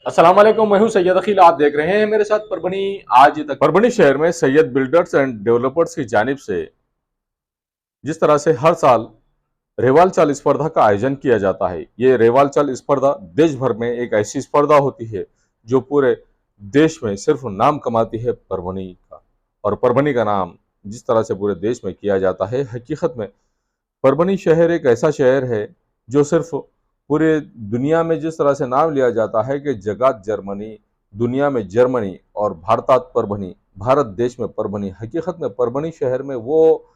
अस्सलाम वालेकुम, मैं हूं सैयद अखिल। आप देख रहे हैं मेरे साथ परभनी आज तक। परभनी शहर में सैयद बिल्डर्स एंड डेवलपर्स की जानिब से जिस तरह से हर साल रेवाल चाल स्पर्धा का आयोजन किया जाता है, ये रेवाल चाल स्पर्धा देश भर में एक ऐसी स्पर्धा होती है जो पूरे देश में सिर्फ नाम कमाती है परभनी का। और परभनी का नाम जिस तरह से पूरे देश में किया जाता है, हकीकत में परभनी शहर एक ऐसा शहर है जो सिर्फ पूरे दुनिया में जिस तरह से नाम लिया जाता है कि जगत जर्मनी, दुनिया में जर्मनी और भारतात परभनी, भारत देश में परभनी। हकीकत में परभनी शहर में वो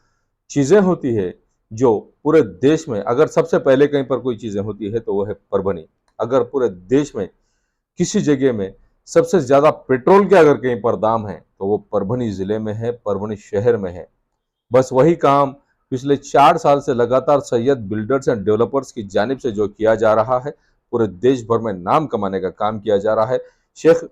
चीज़ें होती है जो पूरे देश में अगर सबसे पहले कहीं पर कोई चीज़ें होती है तो वो है परभनी। अगर पूरे देश में किसी जगह में सबसे ज़्यादा पेट्रोल के अगर कहीं पर दाम है तो वो परभनी ज़िले में है, परभनी शहर में है। बस वही काम पिछले 4 साल से लगातार सैयद बिल्डर्स एंड डेवलपर्स की जानिब से जो किया जा रहा है, पूरे देश भर में नाम कमाने का काम किया जा रहा है। शेख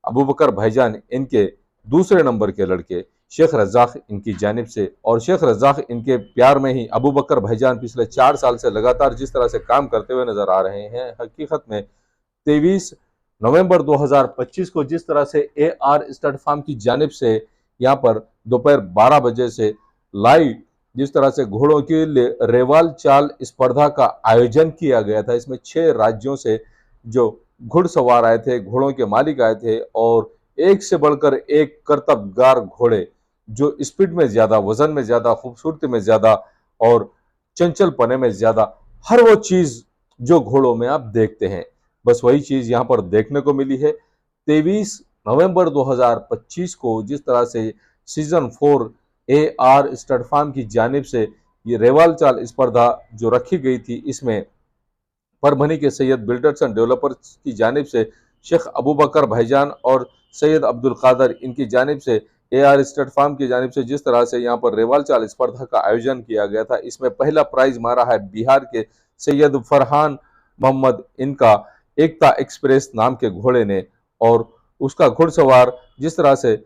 अबू बकर भाईजान इनके दूसरे नंबर के लड़के शेख रज़ाक इनकी जानिब से, और शेख रज़ाक इनके प्यार में ही अबू बकर भाईजान पिछले 4 साल से लगातार जिस तरह से काम करते हुए नजर आ रहे हैं, हकीकत में 23 नवंबर 2025 को जिस तरह से AR स्टड फार्म की जानिब से यहाँ पर दोपहर 12 बजे से लाइव जिस तरह से घोड़ों की रेवाल चाल स्पर्धा का आयोजन किया गया था, इसमें 6 राज्यों से जो घुड़सवार आए थे, घोड़ों के मालिक आए थे, और एक से बढ़कर एक करतबगार घोड़े जो स्पीड में ज्यादा, वजन में ज्यादा, खूबसूरती में ज्यादा और चंचल पने में ज्यादा, हर वो चीज जो घोड़ों में आप देखते हैं, बस वही चीज यहाँ पर देखने को मिली है। 23 नवंबर 2025 को जिस तरह से सीजन 4 AR स्टड फार्म की जानिब से ये रेवाल चाल स्पर्धा जो रखी गई थी, इसमें परभनी के सैयद बिल्डर्स एंड डेवलपर्स की जानिब से शेख अबू बकर भाईजान और सैयद अब्दुल कादर इनकी जानिब से AR स्टड फार्म की जानिब से जिस तरह से यहाँ पर रेवाल चाल स्पर्धा का आयोजन किया गया था, इसमें पहला प्राइज मारा है बिहार के सैयद फरहान मोहम्मद इनका एकता एक्सप्रेस नाम के घोड़े ने, और उसका घुड़सवार जिस तरह से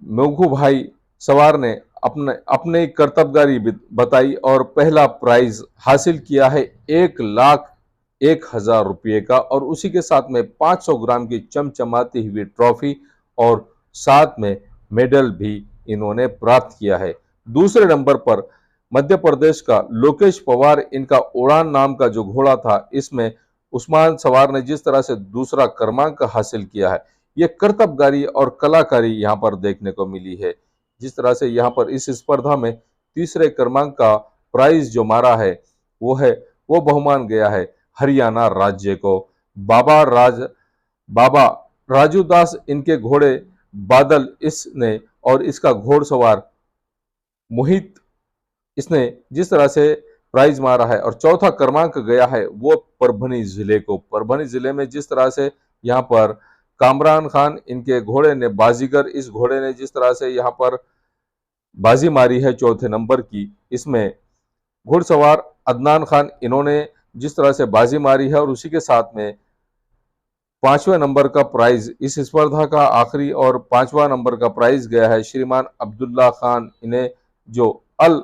मेघू भाई सवार ने अपने अपने कर्तव्यगारी बताई और पहला प्राइज हासिल किया है 1,01,000 रुपये का, और उसी के साथ में 500 ग्राम की चमचमाती हुई ट्रॉफी और साथ में मेडल भी इन्होंने प्राप्त किया है। दूसरे नंबर पर मध्य प्रदेश का लोकेश पवार, इनका उड़ान नाम का जो घोड़ा था, इसमें उस्मान सवार ने जिस तरह से दूसरा क्रमांक हासिल किया है, ये कर्तव्यगारी और कलाकारी यहाँ पर देखने को मिली है। जिस तरह से यहाँ पर इस स्पर्धा में तीसरे क्रमांक का प्राइज जो मारा है वो बहुमान गया है हरियाणा राज्य को। बाबा राजू दास इनके घोड़े बादल इसने, और इसका घोड़सवार मोहित, इसने जिस तरह से प्राइज मारा है और चौथा क्रमांक गया है वो परभनी जिले को। परभनी जिले में जिस तरह से यहाँ पर कामरान खान इनके घोड़े ने, बाजीगर इस घोड़े ने जिस तरह से यहाँ पर बाजी मारी है चौथे नंबर की, इसमें घुड़सवार अदनान खान इन्होंने जिस तरह से बाजी मारी है, और उसी के साथ में 5वें नंबर का प्राइज इस स्पर्धा का आखिरी और 5वां नंबर का प्राइज गया है श्रीमान अब्दुल्ला खान इन्हें, जो अल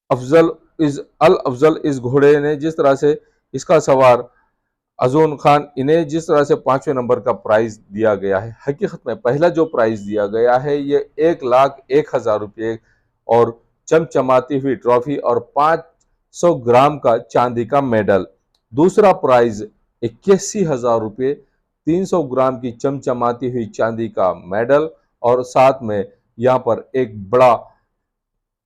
अफजल इस घोड़े ने जिस तरह से इसका सवार अजून खान इन्हें जिस तरह से 5वें नंबर का प्राइज दिया गया है। हकीकत में पहला जो प्राइज दिया गया है ये 1,01,000 रुपये और चमचमाती हुई ट्रॉफी और 500 ग्राम का चांदी का मेडल। दूसरा प्राइज 81,000 रुपये, 300 ग्राम की चमचमाती हुई चांदी का मेडल, और साथ में यहाँ पर एक बड़ा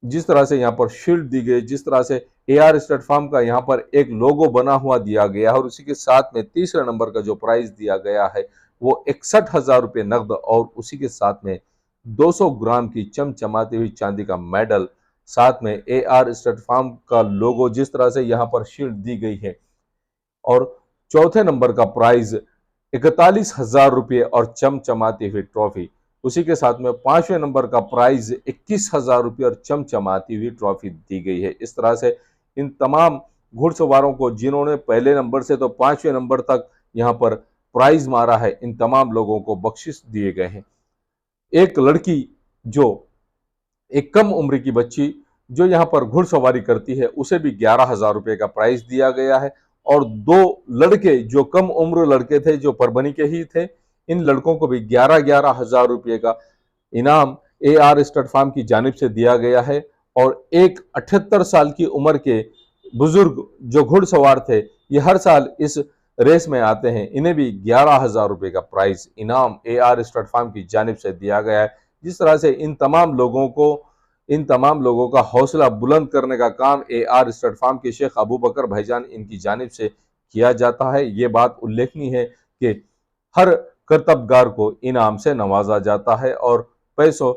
जिस तरह से यहाँ पर शील्ड दी गई, जिस तरह से AR स्टड फार्म का यहाँ पर एक लोगो बना हुआ दिया गया है, और उसी के साथ में तीसरे नंबर का जो प्राइज दिया गया है वो 61,000 रुपये नकद, और उसी के साथ में 200 ग्राम की चमचमाती हुई चांदी का मेडल, साथ में AR स्टड फार्म का लोगो जिस तरह से यहाँ पर शील्ड दी गई है, और चौथे नंबर का प्राइज 41,000 रुपये और चमचमाती हुई ट्रॉफी। उसी के साथ में 5वें नंबर का प्राइज 21,000 रुपये और चमचमाती हुई ट्रॉफी दी गई है। इस तरह से इन तमाम घुड़सवारों को जिन्होंने पहले नंबर से तो 5वें नंबर तक यहाँ पर प्राइज मारा है, इन तमाम लोगों को बख्शिश दिए गए हैं। एक लड़की जो एक कम उम्र की बच्ची जो यहाँ पर घुड़सवारी करती है, उसे भी 11,000 रुपये का प्राइज दिया गया है, और 2 लड़के जो कम उम्र लड़के थे, जो परभनी के ही थे, इन लड़कों को भी 11-11 हजार रुपये का इनाम AR स्टड फार्म की जानिब से दिया गया है। और एक 78 साल की उम्र के बुजुर्ग जो घुड़सवार थे, ये हर साल इस रेस में आते हैं, इन्हें भी 11,000 रुपये का प्राइज इनाम AR स्टड फार्म की जानिब से दिया गया है। जिस तरह से इन तमाम लोगों का हौसला बुलंद करने का काम AR स्टड फार्म के शेख अबू बकर भाईजान इनकी जानिब से किया जाता है, ये बात उल्लेखनीय है कि हर करतबगार को इनाम से नवाजा जाता है और पैसों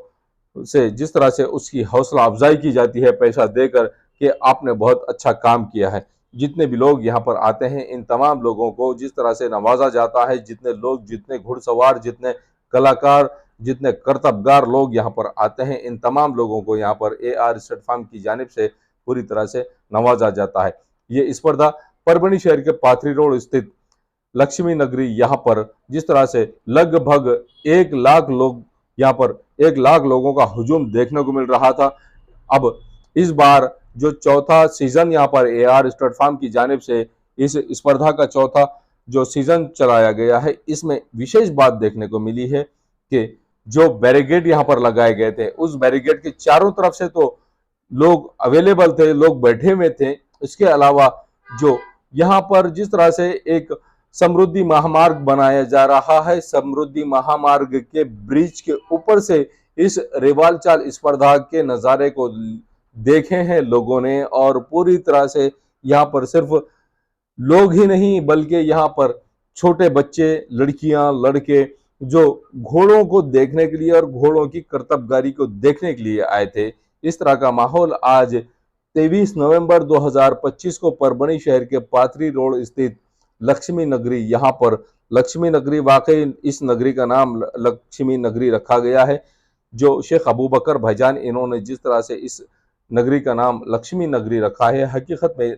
से जिस तरह से उसकी हौसला अफजाई की जाती है, पैसा देकर कि आपने बहुत अच्छा काम किया है। जितने भी लोग यहाँ पर आते हैं, इन तमाम लोगों को जिस तरह से नवाजा जाता है, जितने लोग, जितने घुड़सवार, जितने कलाकार, जितने करतबगार लोग यहाँ पर आते हैं, इन तमाम लोगों को यहाँ पर AR स्टड फार्म की जानिब से पूरी तरह से नवाजा जाता है। ये स्पर्धा परभनी शहर के पाथरी रोड स्थित लक्ष्मी नगरी, यहाँ पर जिस तरह से लगभग 1 लाख लोग, यहाँ पर 1 लाख लोगों का हुजूम देखने को मिल रहा था। अब इस बार जो चौथा सीजन यहाँ पर AR स्टड फार्म की जानिब से इस स्पर्धा का चौथा जो सीजन चलाया गया है, इसमें विशेष बात देखने को मिली है कि जो बैरिकेड यहाँ पर लगाए गए थे, उस बैरिकेड के चारों तरफ से तो लोग अवेलेबल थे, लोग बैठे हुए थे। इसके अलावा जो यहाँ पर जिस तरह से एक समृद्धि महामार्ग बनाया जा रहा है, समृद्धि महामार्ग के ब्रिज के ऊपर से इस रेवाल चाल स्पर्धा के नज़ारे को देखे हैं लोगों ने। और पूरी तरह से यहाँ पर सिर्फ लोग ही नहीं बल्कि यहाँ पर छोटे बच्चे, लड़कियां, लड़के जो घोड़ों को देखने के लिए और घोड़ों की करतबगारी को देखने के लिए आए थे। इस तरह का माहौल आज 23 नवंबर 2025 को परभनी शहर के पाथरी रोड स्थित लक्ष्मी नगरी, यहाँ पर लक्ष्मी नगरी, वाकई इस नगरी का नाम लक्ष्मी नगरी रखा गया है। जो शेख अबू बकर भाईजान इन्होंने जिस तरह से इस नगरी का नाम लक्ष्मी नगरी रखा है, हकीकत में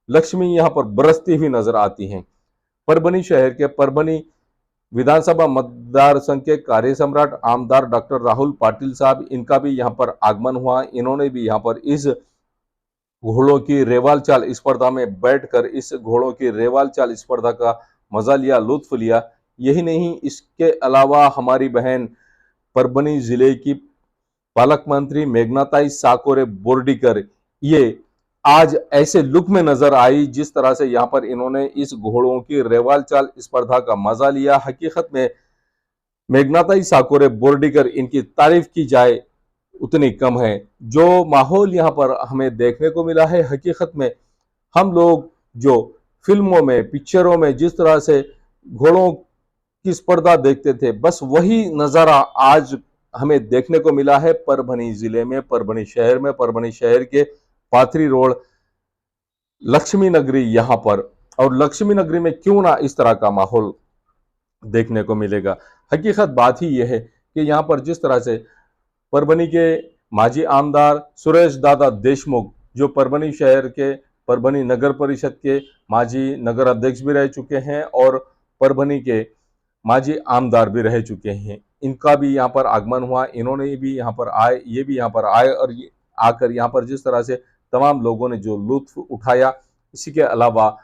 लक्ष्मी यहाँ पर बरसती हुई नजर आती हैं। परभनी शहर के परभनी विधानसभा मतदार संघ के कार्य सम्राट आमदार डॉक्टर राहुल पाटिल साहब, इनका भी यहाँ पर आगमन हुआ। इन्होंने भी यहाँ पर इस घोड़ों की रेवाल चाल स्पर्धा में बैठकर इस घोड़ों की रेवाल चाल स्पर्धा का मजा लिया, लुत्फ लिया। यही नहीं, इसके अलावा हमारी बहन परभनी जिले की पालक मंत्री मेघनाताई साकोरे बोर्डीकर, ये आज ऐसे लुक में नजर आई जिस तरह से यहाँ पर इन्होंने इस घोड़ों की रेवाल चाल स्पर्धा का मजा लिया। हकीकत में मेघनाताई साकोरे बोर्डीकर, इनकी तारीफ की जाए उतनी कम है। जो माहौल यहाँ पर हमें देखने को मिला है, हकीकत में हम लोग जो फिल्मों में, पिक्चरों में जिस तरह से घोड़ों की स्पर्धा देखते थे, बस वही नजारा आज हमें देखने को मिला है परभनी जिले में, परभनी शहर में, परभनी शहर के पाथरी रोड लक्ष्मी नगरी यहाँ पर। और लक्ष्मी नगरी में क्यों ना इस तरह का माहौल देखने को मिलेगा। हकीकत बात ही यह है कि यहाँ पर जिस तरह से परभनी के माजी आमदार सुरेश दादा देशमुख, जो परभनी शहर के, परभनी नगर परिषद के माजी नगर अध्यक्ष भी रह चुके हैं और परभनी के माजी आमदार भी रह चुके हैं, इनका भी यहाँ पर आगमन हुआ। इन्होंने भी यहाँ पर आए, ये भी यहाँ पर आए और आकर यहाँ पर जिस तरह से तमाम लोगों ने जो लुत्फ उठाया। इसी के अलावा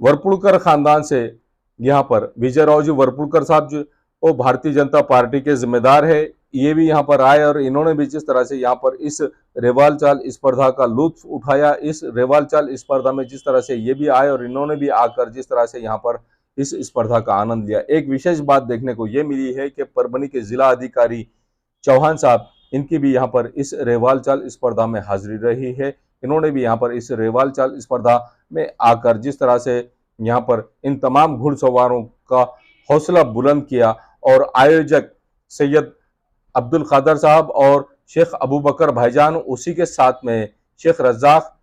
वरपुड़कर खानदान से यहाँ पर विजय राव जी वरपुड़कर साहब, जो वो भारतीय जनता पार्टी के जिम्मेदार है, ये भी यहाँ पर आए और इन्होंने भी जिस तरह से यहाँ पर इस रेवाल चाल स्पर्धा का लुत्फ उठाया। इस रेवाल चाल स्पर्धा में जिस तरह से ये भी आए और इन्होंने भी आकर जिस तरह से यहाँ पर इस स्पर्धा का आनंद लिया। एक विशेष बात देखने को ये मिली है कि परभनी के जिला अधिकारी चौहान साहब, इनकी भी यहाँ पर इस रेवाल चाल स्पर्धा में हाजिरी रही है। इन्होंने भी यहाँ पर इस रेवाल चाल स्पर्धा में आकर जिस तरह से यहाँ पर इन तमाम घुड़सवारों का हौसला बुलंद किया और आयोजक सैयद अब्दुल कादर साहब और शेख अबू बकर भाईजान, उसी के साथ में शेख रज़ाक,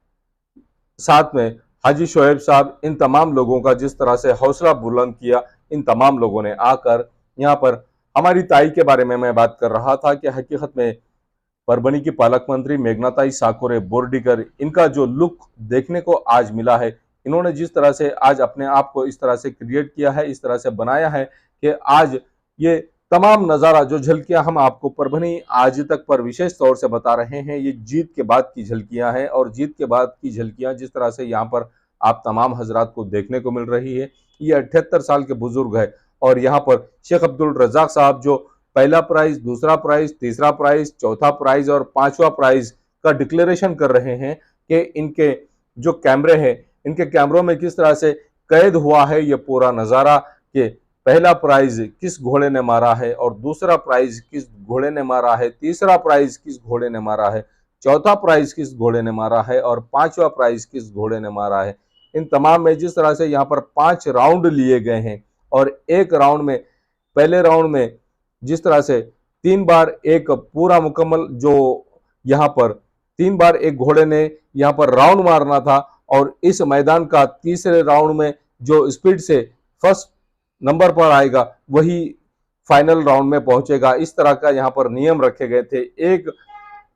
साथ में हाजी शोएब साहब, इन तमाम लोगों का जिस तरह से हौसला बुलंद किया, इन तमाम लोगों ने आकर यहाँ पर हमारी ताई के बारे में मैं बात कर रहा था कि हकीकत में परभनी की पालक मंत्री मेघनाताई साकोरे बोर्डीकर, इनका जो लुक देखने को आज मिला है, इन्होंने जिस तरह से आज अपने आप को इस तरह से क्रिएट किया है, इस तरह से बनाया है कि आज ये तमाम नज़ारा, जो झलकियां हम आपको परभनी आज तक पर विशेष तौर से बता रहे हैं, ये जीत के बाद की झलकियां हैं। और जीत के बाद की झलकियां जिस तरह से यहाँ पर आप तमाम हजरात को देखने को मिल रही है। ये 78 साल के बुजुर्ग है और यहाँ पर शेख अब्दुल रज़ाक साहब जो पहला प्राइज, दूसरा प्राइज, तीसरा प्राइज, चौथा प्राइज और पांचवा प्राइज का डिक्लेरेशन कर रहे हैं कि इनके जो कैमरे हैं, इनके कैमरों में किस तरह से कैद हुआ है ये पूरा नजारा कि पहला प्राइज किस घोड़े ने मारा है और दूसरा प्राइज किस घोड़े ने मारा है, तीसरा प्राइज किस घोड़े ने मारा है, चौथा प्राइज किस घोड़े ने मारा है और पांचवा प्राइज किस घोड़े ने मारा है। इन तमाम में जिस तरह से यहाँ पर 5 राउंड लिए गए हैं और एक राउंड में, पहले राउंड में जिस तरह से 3 बार एक पूरा मुकम्मल जो यहाँ पर 3 बार एक घोड़े ने यहाँ पर राउंड मारना था और इस मैदान का तीसरे राउंड में जो स्पीड से फर्स्ट नंबर पर आएगा वही फाइनल राउंड में पहुंचेगा। इस तरह का यहाँ पर नियम रखे गए थे। एक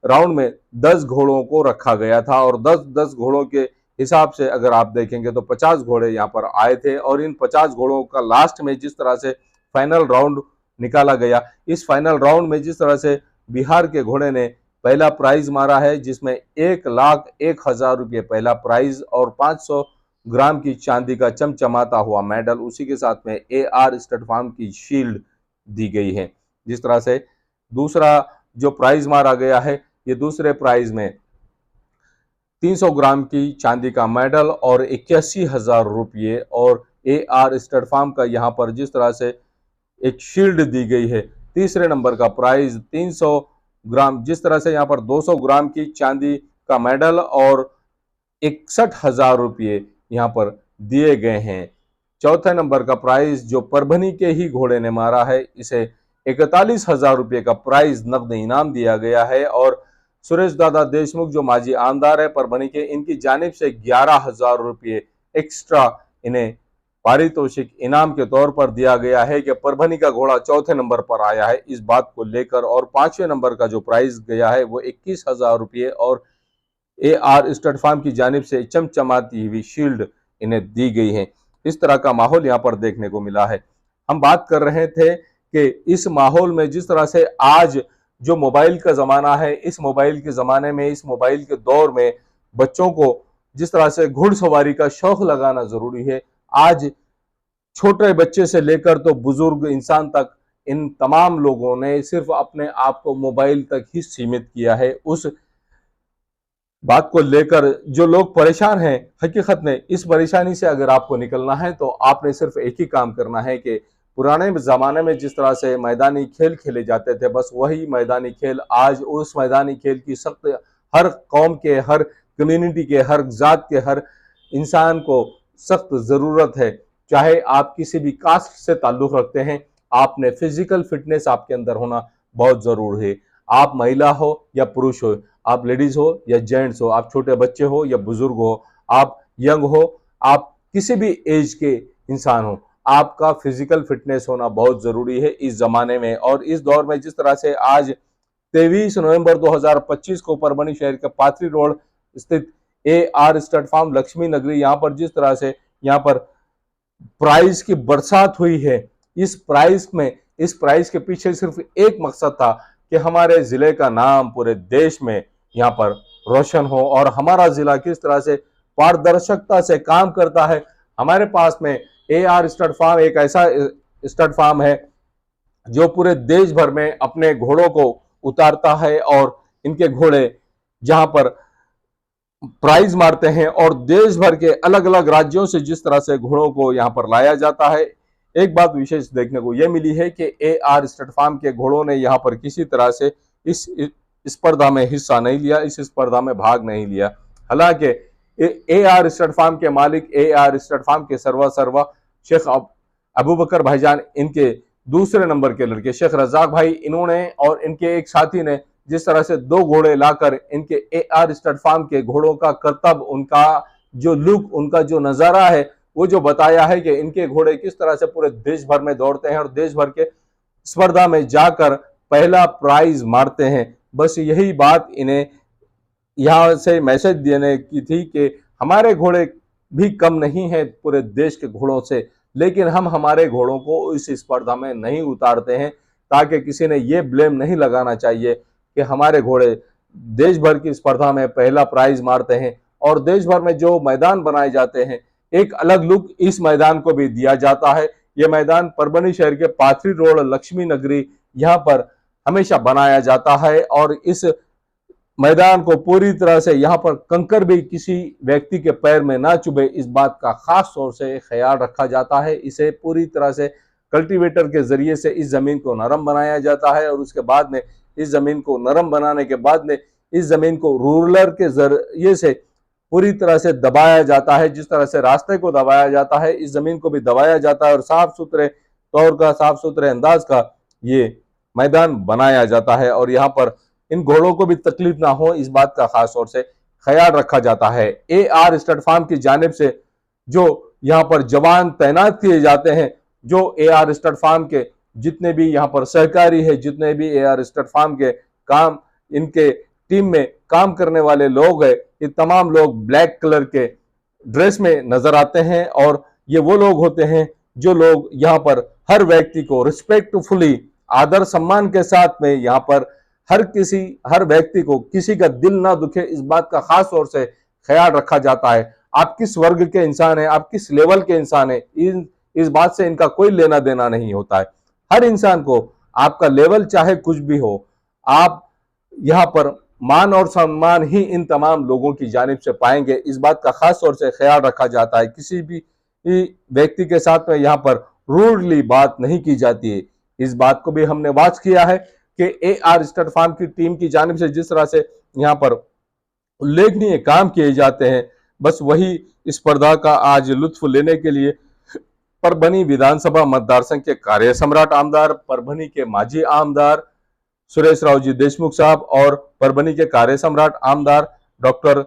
राउंड में 10 घोड़ों को रखा गया था और 10-10 घोड़ों के हिसाब से अगर आप देखेंगे तो 50 घोड़े यहाँ पर आए थे और इन 50 घोड़ों का लास्ट में जिस तरह से फाइनल राउंड निकाला गया, इस फाइनल राउंड में जिस तरह से बिहार के घोड़े ने पहला प्राइज मारा है जिसमें 1,01,000 रुपये पहला प्राइज और 500 ग्राम की चांदी का चमचमाता हुआ मेडल, उसी के साथ में AR स्टड फार्म की शील्ड दी गई है। जिस तरह से दूसरा जो प्राइज मारा गया है, ये दूसरे प्राइज में 300 ग्राम की चांदी का मेडल और 81,000 रुपये और AR स्टड फार्म का यहाँ पर जिस तरह से एक शील्ड दी गई है। तीसरे नंबर का प्राइज 300 ग्राम, जिस तरह से यहाँ पर 200 ग्राम की चांदी का मेडल और 61,000 रुपये यहाँ पर दिए गए हैं। चौथे नंबर का प्राइज जो परभनी के ही घोड़े ने मारा है, इसे 41,000 रुपये का प्राइज नकद इनाम दिया गया है और सुरेश दादा देशमुख जो माजी आमदार है परभनी के, इनकी जानिब से 11,000 रुपये एक्स्ट्रा इन्हें पारितोषिक इनाम के तौर पर दिया गया है कि परभनी का घोड़ा चौथे नंबर पर आया है इस बात को लेकर। और पांचवें नंबर का जो प्राइज गया है वो 21,000 रुपये और AR स्टड फार्म की जानिब से चमचमाती हुई शील्ड इन्हें दी गई है। इस तरह का माहौल यहाँ पर देखने को मिला है। हम बात कर रहे थे कि इस माहौल में जिस तरह से आज जो मोबाइल का जमाना है, इस मोबाइल के जमाने में, इस मोबाइल के दौर में बच्चों को जिस तरह से घुड़सवारी का शौक लगाना जरूरी है, आज छोटे बच्चे से लेकर तो बुजुर्ग इंसान तक इन तमाम लोगों ने सिर्फ अपने आप को मोबाइल तक ही सीमित किया है। उस बात को लेकर जो लोग परेशान हैं, हकीकत में इस परेशानी से अगर आपको निकलना है तो आपने सिर्फ एक ही काम करना है कि पुराने जमाने में जिस तरह से मैदानी खेल खेले जाते थे, बस वही मैदानी खेल आज उस मैदानी खेल की सख्त हर कौम के, हर कम्युनिटी के, हर जात के, हर इंसान को सख्त ज़रूरत है। चाहे आप किसी भी कास्ट से ताल्लुक़ रखते हैं, आपने फिजिकल फिटनेस आपके अंदर होना बहुत ज़रूर है। आप महिला हो या पुरुष हो, आप लेडीज़ हो या जेंट्स हो, आप छोटे बच्चे हो या बुजुर्ग हो, आप यंग हो, आप किसी भी एज के इंसान हो, आपका फिजिकल फिटनेस होना बहुत ज़रूरी है इस ज़माने में। और इस दौर में जिस तरह से आज 23 नवंबर 2025 को परभनी शहर के पाथरी रोड स्थित AR स्टड फार्म लक्ष्मी नगरी, यहाँ पर जिस तरह से यहाँ पर प्राइज की बरसात हुई है, इस प्राइज के पीछे सिर्फ एक मकसद था कि हमारे जिले का नाम पूरे देश में यहाँ पर रोशन हो और हमारा जिला किस तरह से पारदर्शिता से काम करता है। हमारे पास में AR स्टड फार्म एक ऐसा स्टड फार्म है जो पूरे देश भर में अपने घोड़ों को उतारता है और इनके घोड़े जहां पर प्राइज मारते हैं और देश भर के अलग अलग राज्यों से जिस तरह से घोड़ों को यहां पर लाया जाता है। एक बात विशेष देखने को यह मिली है कि AR स्टड फार्म के घोड़ों ने यहां पर किसी तरह से इस स्पर्धा में हिस्सा नहीं लिया, इस स्पर्धा में भाग नहीं लिया। हालांकि AR स्टड फार्म के मालिक, AR स्टड फार्म के सर्वा शेख अबू बकर भाईजान, इनके दूसरे नंबर के लड़के शेख रजाक भाई, इन्होंने और इनके एक साथी ने जिस तरह से 2 घोड़े लाकर इनके AR स्टड फार्म के घोड़ों का करतब, उनका जो लुक, उनका जो नजारा है, वो जो बताया है कि इनके घोड़े किस तरह से पूरे देश भर में दौड़ते हैं और देश भर के स्पर्धा में जाकर पहला प्राइज मारते हैं। बस यही बात इन्हें यहाँ से मैसेज देने की थी कि हमारे घोड़े भी कम नहीं है पूरे देश के घोड़ों से, लेकिन हम हमारे घोड़ों को इस स्पर्धा में नहीं उतारते हैं ताकि किसी ने ये ब्लेम नहीं लगाना चाहिए कि हमारे घोड़े देश भर की स्पर्धा में पहला प्राइज मारते हैं और देश भर में जो मैदान बनाए जाते हैं, एक अलग लुक इस मैदान को भी दिया जाता है। यह मैदान परभनी शहर के पाथरी रोड लक्ष्मी नगरी यहाँ पर हमेशा बनाया जाता है और इस मैदान को पूरी तरह से यहाँ पर कंकर भी किसी व्यक्ति के पैर में ना चुभे, इस बात का खास तौर से ख्याल रखा जाता है। इसे पूरी तरह से कल्टीवेटर के जरिए से इस जमीन को नरम बनाया जाता है और उसके बाद में इस जमीन को नरम बनाने के बाद में इस जमीन को रोलर के जरिए से पूरी तरह से दबाया जाता है। जिस तरह से रास्ते को दबाया जाता है, इस जमीन को भी दबाया जाता है और साफ सुथरे तौर का, साफ सुथरे अंदाज का ये मैदान बनाया जाता है और यहाँ पर इन घोड़ों को भी तकलीफ ना हो, इस बात का खास तौर से ख्याल रखा जाता है। AR स्टड फार्म की जानिब से जो यहाँ पर जवान तैनात किए जाते हैं, जो AR स्टड फार्म के जितने भी यहाँ पर सहकारी है, जितने भी AR स्टड फार्म के काम इनके टीम में काम करने वाले लोग हैं, ये तमाम लोग ब्लैक कलर के ड्रेस में नजर आते हैं और ये वो लोग होते हैं जो लोग यहाँ पर हर व्यक्ति को रिस्पेक्टफुली, आदर सम्मान के साथ में यहाँ पर हर व्यक्ति को किसी का दिल ना दुखे, इस बात का खास तौर से ख्याल रखा जाता है। आप किस वर्ग के इंसान हैं, आप किस लेवल के इंसान हैं, इस बात से इनका कोई लेना देना नहीं होता है। हर इंसान को आपका लेवल चाहे कुछ भी हो, आप यहाँ पर मान और सम्मान ही इन तमाम लोगों की जानिब से पाएंगे, इस बात का खास तौर से ख्याल रखा जाता है। किसी भी व्यक्ति के साथ में यहाँ पर रूडली बात नहीं की जाती है। इस बात को भी हमने वॉच किया है कि AR स्टड फार्म की टीम की जानिब से जिस तरह से यहाँ पर उल्लेखनीय काम किए जाते हैं, बस वही स्पर्धा का आज लुत्फ लेने के लिए परभनी विधानसभा मतदार संघ के कार्य सम्राट आमदार, परभनी के माजी आमदार सुरेश राव जी देशमुख साहब और परभनी के कार्य सम्राट आमदार डॉक्टर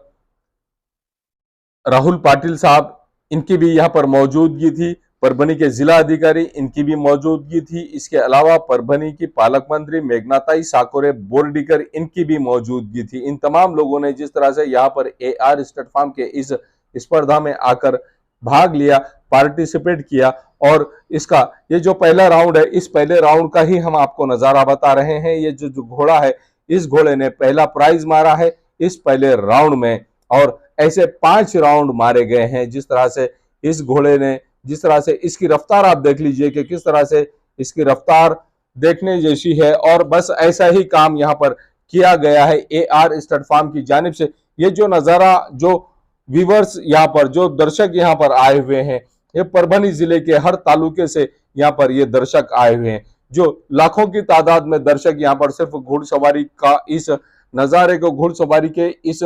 राहुल पाटिल साहब, इनकी भी यहाँ पर मौजूदगी थी। परभनी के जिला अधिकारी, इनकी भी मौजूदगी थी। इसके अलावा परभनी की पालक मंत्री मेघनाताई साकोरे बोर्डीकर, इनकी भी मौजूदगी थी। इन तमाम लोगों ने जिस तरह से यहाँ पर AR स्टड फार्म के इस स्पर्धा में आकर भाग लिया, पार्टिसिपेट किया और इसका ये जो पहला राउंड है, इस पहले राउंड का ही हम आपको नजारा बता रहे हैं। ये जो घोड़ा है, इस घोड़े ने पहला प्राइज मारा है इस पहले राउंड में और ऐसे 5 राउंड मारे गए हैं। जिस तरह से इस घोड़े ने, जिस तरह से इसकी रफ्तार आप देख लीजिए कि किस तरह से इसकी रफ्तार देखने जैसी है और बस ऐसा ही काम यहाँ पर किया गया है AR स्टड फार्म की जानिब से। ये जो नजारा, जो व्यूवर्स यहाँ पर, जो दर्शक यहाँ पर आए हुए हैं, ये परभनी जिले के हर तालुके से यहाँ पर ये दर्शक आए हुए हैं, जो लाखों की तादाद में दर्शक यहाँ पर सिर्फ घुड़सवारी का इस नजारे को, घुड़सवारी के इस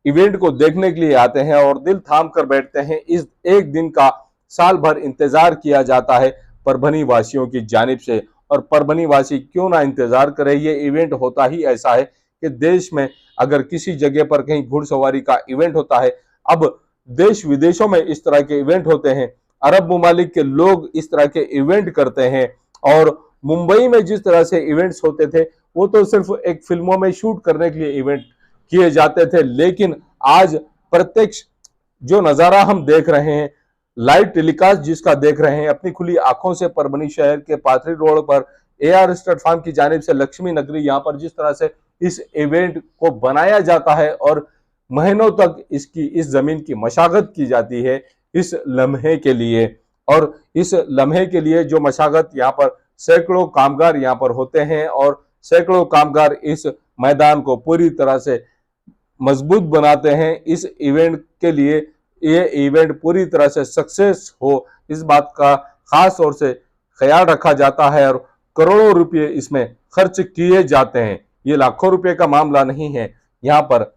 इवेंट को देखने के लिए आते हैं और दिल थाम कर बैठते हैं। इस एक दिन का साल भर इंतजार किया जाता है परभनी वासियों की जानिब से और परभनी वासी क्यों ना इंतजार करे। ये इवेंट होता ही ऐसा है कि देश में अगर किसी जगह पर कहीं घुड़सवारी का इवेंट होता है, अब देश विदेशों में इस तरह के इवेंट होते हैं, अरब ममालिक के लोग इस तरह के इवेंट करते हैं और मुंबई में जिस तरह से इवेंट्स होते थे वो तो सिर्फ एक फिल्मों में शूट करने के लिए इवेंट किए जाते थे, लेकिन आज प्रत्यक्ष जो नजारा हम देख रहे हैं, लाइव टेलीकास्ट जिसका देख रहे हैं अपनी खुली आंखों से, परभनी शहर के पाथरी रोड पर AR स्टड फार्म की जानिब से लक्ष्मी नगरी, यहाँ पर जिस तरह से इस इवेंट को बनाया जाता है और महीनों तक इस जमीन की मशागत की जाती है इस लम्हे के लिए। और इस लम्हे के लिए जो मशागत, यहाँ पर सैकड़ों कामगार यहाँ पर होते हैं और सैकड़ों कामगार इस मैदान को पूरी तरह से मजबूत बनाते हैं। इस इवेंट के लिए ये इवेंट पूरी तरह से सक्सेस हो, इस बात का खास तौर से ख्याल रखा जाता है और करोड़ों रुपए इसमें खर्च किए जाते हैं। ये लाखों रुपए का मामला नहीं है। यहाँ पर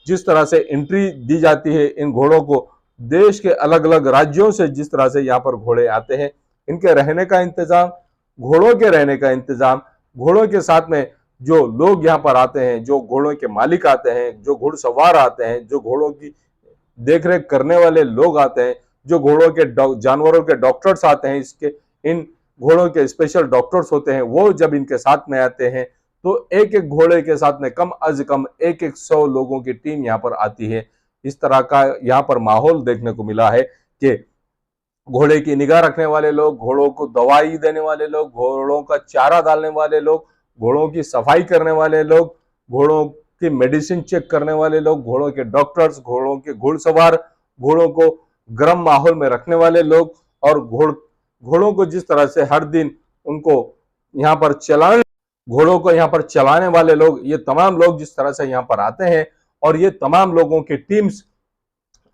जिस तरह से एंट्री दी जाती है इन घोड़ों को, देश के अलग अलग राज्यों से जिस तरह से यहाँ पर घोड़े आते हैं, इनके रहने का इंतजाम, घोड़ों के रहने का इंतजाम, घोड़ों के साथ में जो लोग यहाँ पर आते हैं, जो घोड़ों के मालिक आते हैं, जो घुड़सवार आते हैं, जो घोड़ों की देखरेख करने वाले लोग आते हैं, जो घोड़ों के जानवरों के डॉक्टर्स आते हैं, इसके इन घोड़ों के स्पेशल डॉक्टर्स होते हैं, वो जब इनके साथ में आते हैं तो एक एक घोड़े के साथ में कम अज कम 100 लोगों की टीम यहाँ पर आती है। इस तरह का यहाँ पर माहौल देखने को मिला है कि घोड़े की निगाह रखने वाले लोग, घोड़ों को दवाई देने वाले लोग, घोड़ों का चारा डालने वाले लोग, घोड़ों की सफाई करने वाले लोग, घोड़ों की मेडिसिन चेक करने वाले लोग, घोड़ों के डॉक्टर्स, घोड़ों के घुड़सवार, घोड़ों को गर्म माहौल में रखने वाले लोग, और घोड़ों को जिस तरह से हर दिन उनको यहाँ पर घोड़ों को यहाँ पर चलाने वाले लोग, ये तमाम लोग जिस तरह से यहाँ पर आते हैं, और ये तमाम लोगों की टीम्स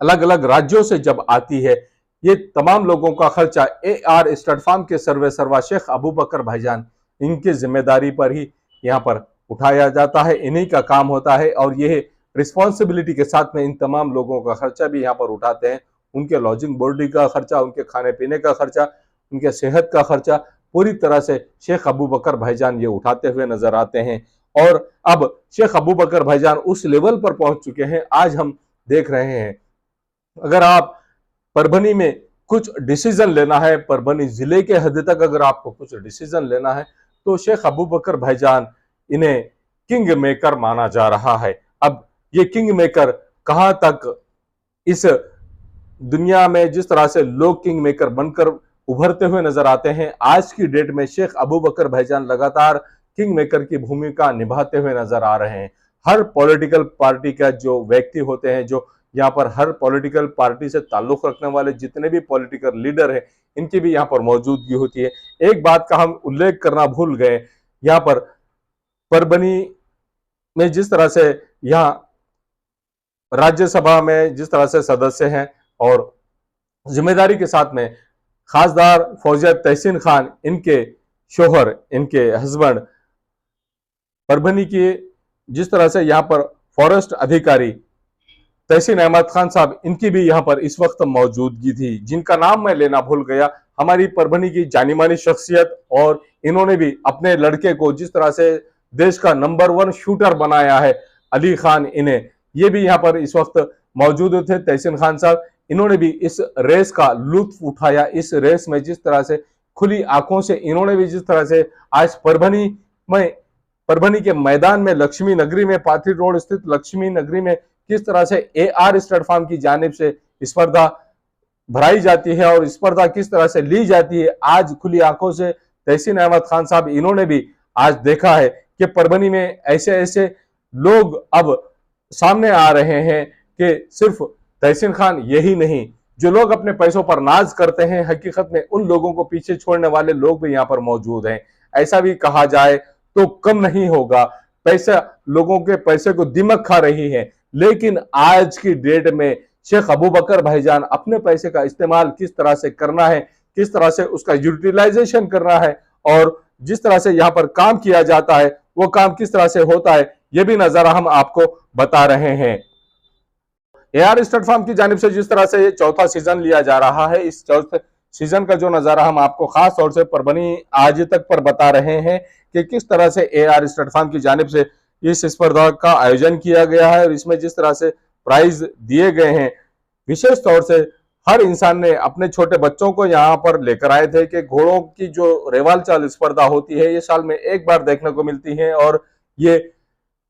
अलग अलग राज्यों से जब आती है, ये तमाम लोगों का खर्चा AR स्टड फार्म के सर्वा शेख अबू बकर भाईजान इनकी जिम्मेदारी पर ही यहाँ पर उठाया जाता है, इन्हीं का काम होता है। और ये रिस्पॉन्सिबिलिटी के साथ में इन तमाम लोगों का खर्चा भी यहाँ पर उठाते हैं। उनके लॉजिंग बोर्डिंग का खर्चा, उनके खाने पीने का खर्चा, उनके सेहत का खर्चा पूरी तरह से शेख अबू बकर भाईजान ये उठाते हुए नजर आते हैं। और अब शेख अबू बकर भाईजान उस लेवल पर पहुंच चुके हैं, आज हम देख रहे हैं, अगर आप परभनी में कुछ डिसीजन लेना है, परभनी जिले के हद तक अगर आपको कुछ डिसीजन लेना है, तो शेख अबू बकर भाईजान इन्हें किंग मेकर माना जा रहा है। अब ये किंग मेकर कहां तक इस दुनिया में जिस तरह से लोग किंग मेकर बनकर उभरते हुए नजर आते हैं, आज की डेट में शेख अबू बकर भाईजान लगातार किंग मेकर की भूमिका निभाते हुए नजर आ रहे हैं। हर पॉलिटिकल पार्टी का जो व्यक्ति होते हैं, जो यहाँ पर हर पॉलिटिकल पार्टी से ताल्लुक रखने वाले जितने भी पॉलिटिकल लीडर हैं, इनकी भी यहाँ पर मौजूदगी होती है। एक बात का हम उल्लेख करना भूल गए, यहाँ पर परभनी में जिस तरह से यहाँ राज्यसभा में जिस तरह से सदस्य हैं, और जिम्मेदारी के साथ में खासदार फौजिया तहसीन खान, इनके शोहर, इनके हस्बैंड, परभनी की जिस तरह से यहाँ पर फॉरेस्ट अधिकारी तहसीन अहमद खान साहब, इनकी भी यहाँ पर इस वक्त मौजूदगी थी, जिनका नाम मैं लेना भूल गया। हमारी परभनी की जानी मानी शख्सियत, और इन्होंने भी अपने लड़के को जिस तरह से देश का नंबर 1 शूटर बनाया है, अली खान, इन्हें ये भी यहाँ पर इस वक्त मौजूद थे। तहसीन खान साहब, इन्होंने भी इस रेस का लुत्फ उठाया। इस रेस में जिस तरह से खुली आंखों से इन्होंने भी जिस तरह से आज परभनी के मैदान में, लक्ष्मी नगरी में, पाथरी रोड स्थित लक्ष्मी नगरी में किस तरह से AR स्टड फार्म की जानिब से स्पर्धा भराई जाती है और स्पर्धा किस तरह से ली जाती है, आज खुली आंखों से तहसीन अहमद खान साहब इन्होंने भी आज देखा है कि परभनी में ऐसे ऐसे लोग अब सामने आ रहे हैं कि सिर्फ तहसीन खान यही नहीं, जो लोग अपने पैसों पर नाज करते हैं, हकीकत में उन लोगों को पीछे छोड़ने वाले लोग भी यहाँ पर मौजूद हैं। ऐसा भी कहा जाए तो कम नहीं होगा। पैसा, लोगों के पैसे को दिमक खा रही है, लेकिन आज की डेट में शेख अबू बकर भाईजान अपने पैसे का इस्तेमाल किस तरह से करना है, किस तरह से उसका यूटिलाइजेशन करना है, और जिस तरह से यहाँ पर काम किया जाता है वो काम किस तरह से होता है, ये भी नजारा हम आपको बता रहे हैं। AR स्टड फार्म की जानिब से जिस तरह से ये चौथा सीजन लिया जा रहा है, इस चौथे सीजन का जो नजारा हम आपको खास तौर से परभनी आज तक पर बता रहे हैं कि किस तरह से AR स्टड फार्म की जानिब से इस स्पर्धा का आयोजन किया गया है, और इसमें जिस तरह से प्राइज दिए गए हैं, विशेष तौर से हर इंसान ने अपने छोटे बच्चों को यहाँ पर लेकर आए थे कि घोड़ों की जो रेवाल चाल स्पर्धा होती है, ये साल में एक बार देखने को मिलती है, और ये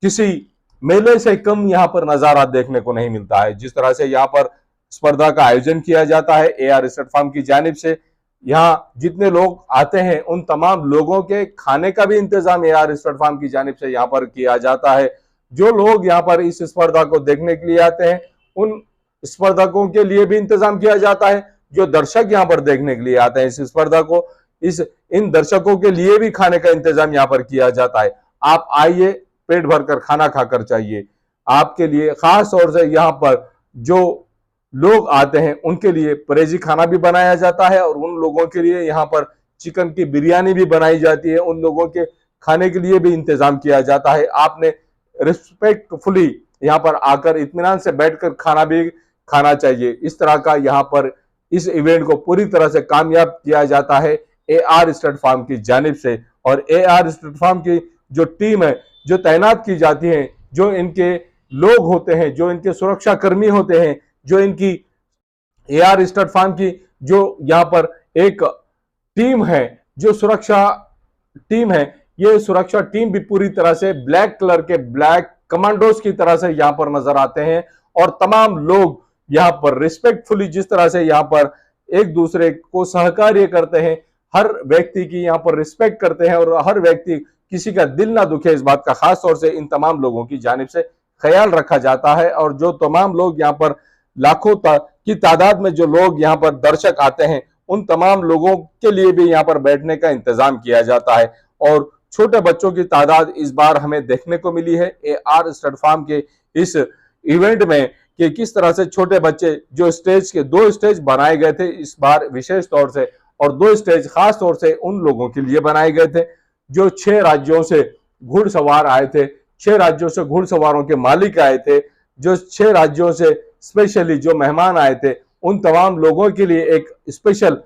किसी मेले से कम यहाँ पर नजारा देखने को नहीं मिलता है। जिस तरह से यहाँ पर स्पर्धा का आयोजन किया जाता है AR स्टड फार्म की जानिब से, यहाँ जितने लोग आते हैं उन तमाम लोगों के खाने का भी इंतजाम AR स्टड फार्म की जानिब से यहाँ पर किया जाता है। जो लोग यहाँ पर इस स्पर्धा को देखने के लिए आते हैं, उन स्पर्धकों के लिए भी इंतजाम किया जाता है। जो दर्शक यहाँ पर देखने के लिए आते हैं इस स्पर्धा को, इन दर्शकों के लिए भी खाने का इंतजाम यहाँ पर किया जाता है। आप आइए, पेट भरकर खाना खाकर चाहिए। आपके लिए खास तौर से यहाँ पर जो लोग आते हैं उनके लिए परहेजी खाना भी बनाया जाता है, और उन लोगों के लिए यहाँ पर चिकन की बिरयानी भी बनाई जाती है। उन लोगों के खाने के लिए भी इंतजाम किया जाता है। आपने रिस्पेक्टफुली यहाँ पर आकर इत्मीनान से बैठकर खाना भी खाना चाहिए। इस तरह का यहाँ पर इस इवेंट को पूरी तरह से कामयाब किया जाता है AR स्टड फार्म की जानिब से। और AR स्टड फार्म की जो टीम है, जो तैनात की जाती है, जो इनके लोग होते हैं, जो इनके सुरक्षा कर्मी होते हैं, जो इनकी AR स्टड फार्म की जो यहाँ पर एक टीम है, जो सुरक्षा टीम है, ये सुरक्षा टीम भी पूरी तरह से ब्लैक कलर के ब्लैक कमांडोज की तरह से यहाँ पर नजर आते हैं। और तमाम लोग यहाँ पर रिस्पेक्टफुली जिस तरह से यहाँ पर एक दूसरे को सहकार्य करते हैं, हर व्यक्ति की यहाँ पर रिस्पेक्ट करते हैं, और हर व्यक्ति किसी का दिल ना दुखे, इस बात का खास तौर से इन तमाम लोगों की जानिब से ख्याल रखा जाता है। और जो तमाम लोग यहाँ पर लाखों की तादाद में जो लोग यहाँ पर दर्शक आते हैं, उन तमाम लोगों के लिए भी यहाँ पर बैठने का इंतजाम किया जाता है। और छोटे बच्चों की तादाद इस बार हमें देखने को मिली है AR स्टड फार्म के इस इवेंट में, कि किस तरह से छोटे बच्चे, जो स्टेज के 2 स्टेज बनाए गए थे इस बार विशेष तौर से, और 2 स्टेज खास तौर से उन लोगों के लिए बनाए गए थे जो 6 राज्यों से घुड़सवार आए थे, 6 राज्यों से घुड़सवारों के मालिक आए थे, जो 6 राज्यों से स्पेशली जो मेहमान आए थे, उन तमाम लोगों के लिए एक स्पेशल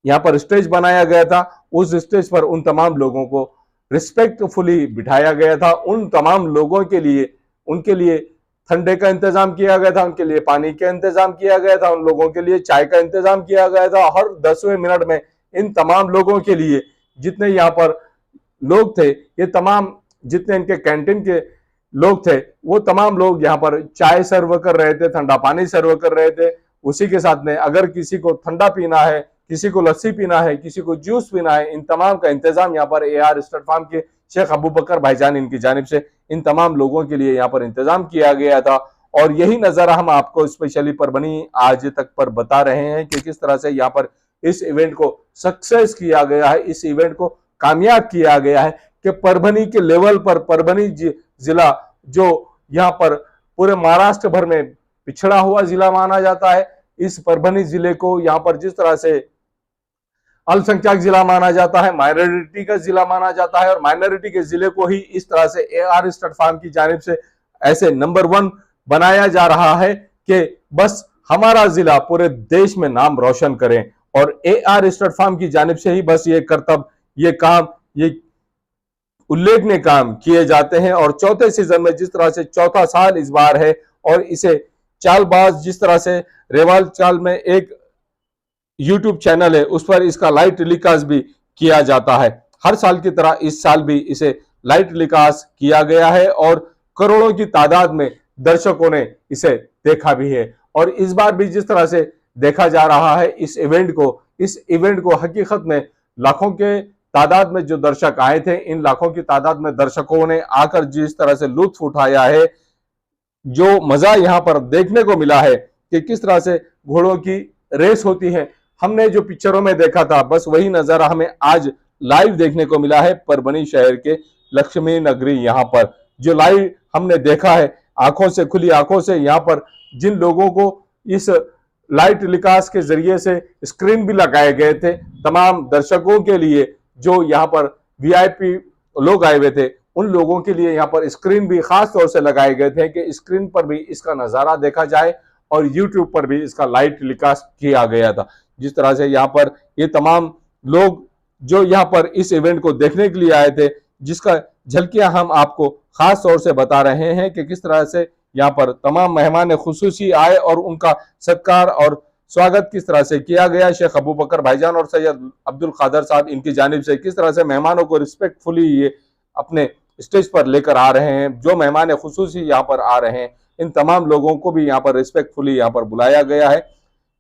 यहाँ पर स्टेज बनाया गया था। उस स्टेज पर उन तमाम लोगों को रिस्पेक्टफुली बिठाया गया था। उन तमाम लोगों के लिए, उनके लिए ठंडे का इंतजाम किया गया था, उनके लिए पानी का इंतजाम किया गया था, उन लोगों के लिए चाय का इंतजाम किया गया था। हर 10वें मिनट में इन तमाम लोगों के लिए, जितने यहाँ पर लोग थे, ये तमाम जितने इनके कैंटीन के लोग थे, वो तमाम लोग यहाँ पर चाय सर्व कर रहे थे, ठंडा पानी सर्व कर रहे थे। उसी के साथ में अगर किसी को ठंडा पीना है, किसी को लस्सी पीना है, किसी को जूस पीना है, इन तमाम का इंतजाम यहाँ पर AR स्टड फार्म के शेख अबू बकर भाईजान इनकी जानिब से इन तमाम लोगों के लिए यहाँ पर इंतजाम किया गया था। और यही नजारा हम आपको स्पेशली परभनी आज तक पर बता रहे हैं कि किस तरह से यहाँ पर इस इवेंट को सक्सेस किया गया है, इस इवेंट को कामयाब किया गया है, कि परभनी के लेवल पर परभनी जिला, जो यहाँ पर पूरे महाराष्ट्र भर में पिछड़ा हुआ जिला माना जाता है, इस परभनी जिले को यहाँ पर जिस तरह से अल्पसंख्यक जिला माना जाता है, माइनॉरिटी का जिला माना जाता है, और माइनॉरिटी के जिले को ही इस तरह से AR स्टड फार्म की जानिब से ऐसे नंबर 1 बनाया जा रहा है कि बस हमारा जिला पूरे देश में नाम रोशन करें। और AR स्टड फार्म की जानिब से ही बस ये कर्तव्य, ये काम, ये उल्लेखनीय काम किए जाते हैं। और चौथे सीजन में जिस तरह से चौथा साल इस बार है, और इसे चालबाज जिस तरह से रेवाल चाल में एक YouTube चैनल है, उस पर इसका लाइव टेलीकास्ट भी किया जाता है। हर साल की तरह इस साल भी इसे लाइव टेलीकास्ट किया गया है, और करोड़ों की तादाद में दर्शकों ने इसे देखा भी है। और इस बार भी जिस तरह से देखा जा रहा है इस इवेंट को हकीकत में लाखों के तादाद में जो दर्शक आए थे, इन लाखों की तादाद में दर्शकों ने आकर जिस तरह से लुत्फ उठाया है, जो मजा यहाँ पर देखने को मिला है कि किस तरह से घोड़ों की रेस होती है, हमने जो पिक्चरों में देखा था बस वही नजारा हमें आज लाइव देखने को मिला है परभनी शहर के लक्ष्मी नगरी। यहाँ पर जो लाइव हमने देखा है आंखों से, खुली आंखों से, यहाँ पर जिन लोगों को इस लाइव टेलीकास्ट के जरिए से स्क्रीन भी लगाए गए थे, तमाम दर्शकों के लिए जो यहाँ पर VIP लोग आए हुए थे, उन लोगों के लिए यहाँ पर स्क्रीन भी खास तौर से लगाए गए थे कि स्क्रीन पर भी इसका नजारा देखा जाए, और YouTube पर भी इसका लाइव टेलीकास्ट किया गया था। जिस तरह से यहाँ पर ये तमाम लोग जो यहाँ पर इस इवेंट को देखने के लिए आए थे, जिसका झलकियां हम आपको खास तौर से बता रहे हैं कि किस तरह से यहाँ पर तमाम मेहमान खुसूसी आए और उनका सत्कार और स्वागत किस तरह से किया गया। शेख अबू बकर भाईजान और सैयद अब्दुल कादर साहब इनकी जानिब से किस तरह से मेहमानों को रिस्पेक्टफुली ये अपने स्टेज पर लेकर आ रहे हैं। जो मेहमान खुसूसी यहाँ पर आ रहे हैं, इन तमाम लोगों को भी यहाँ पर रिस्पेक्टफुली यहाँ पर बुलाया गया है।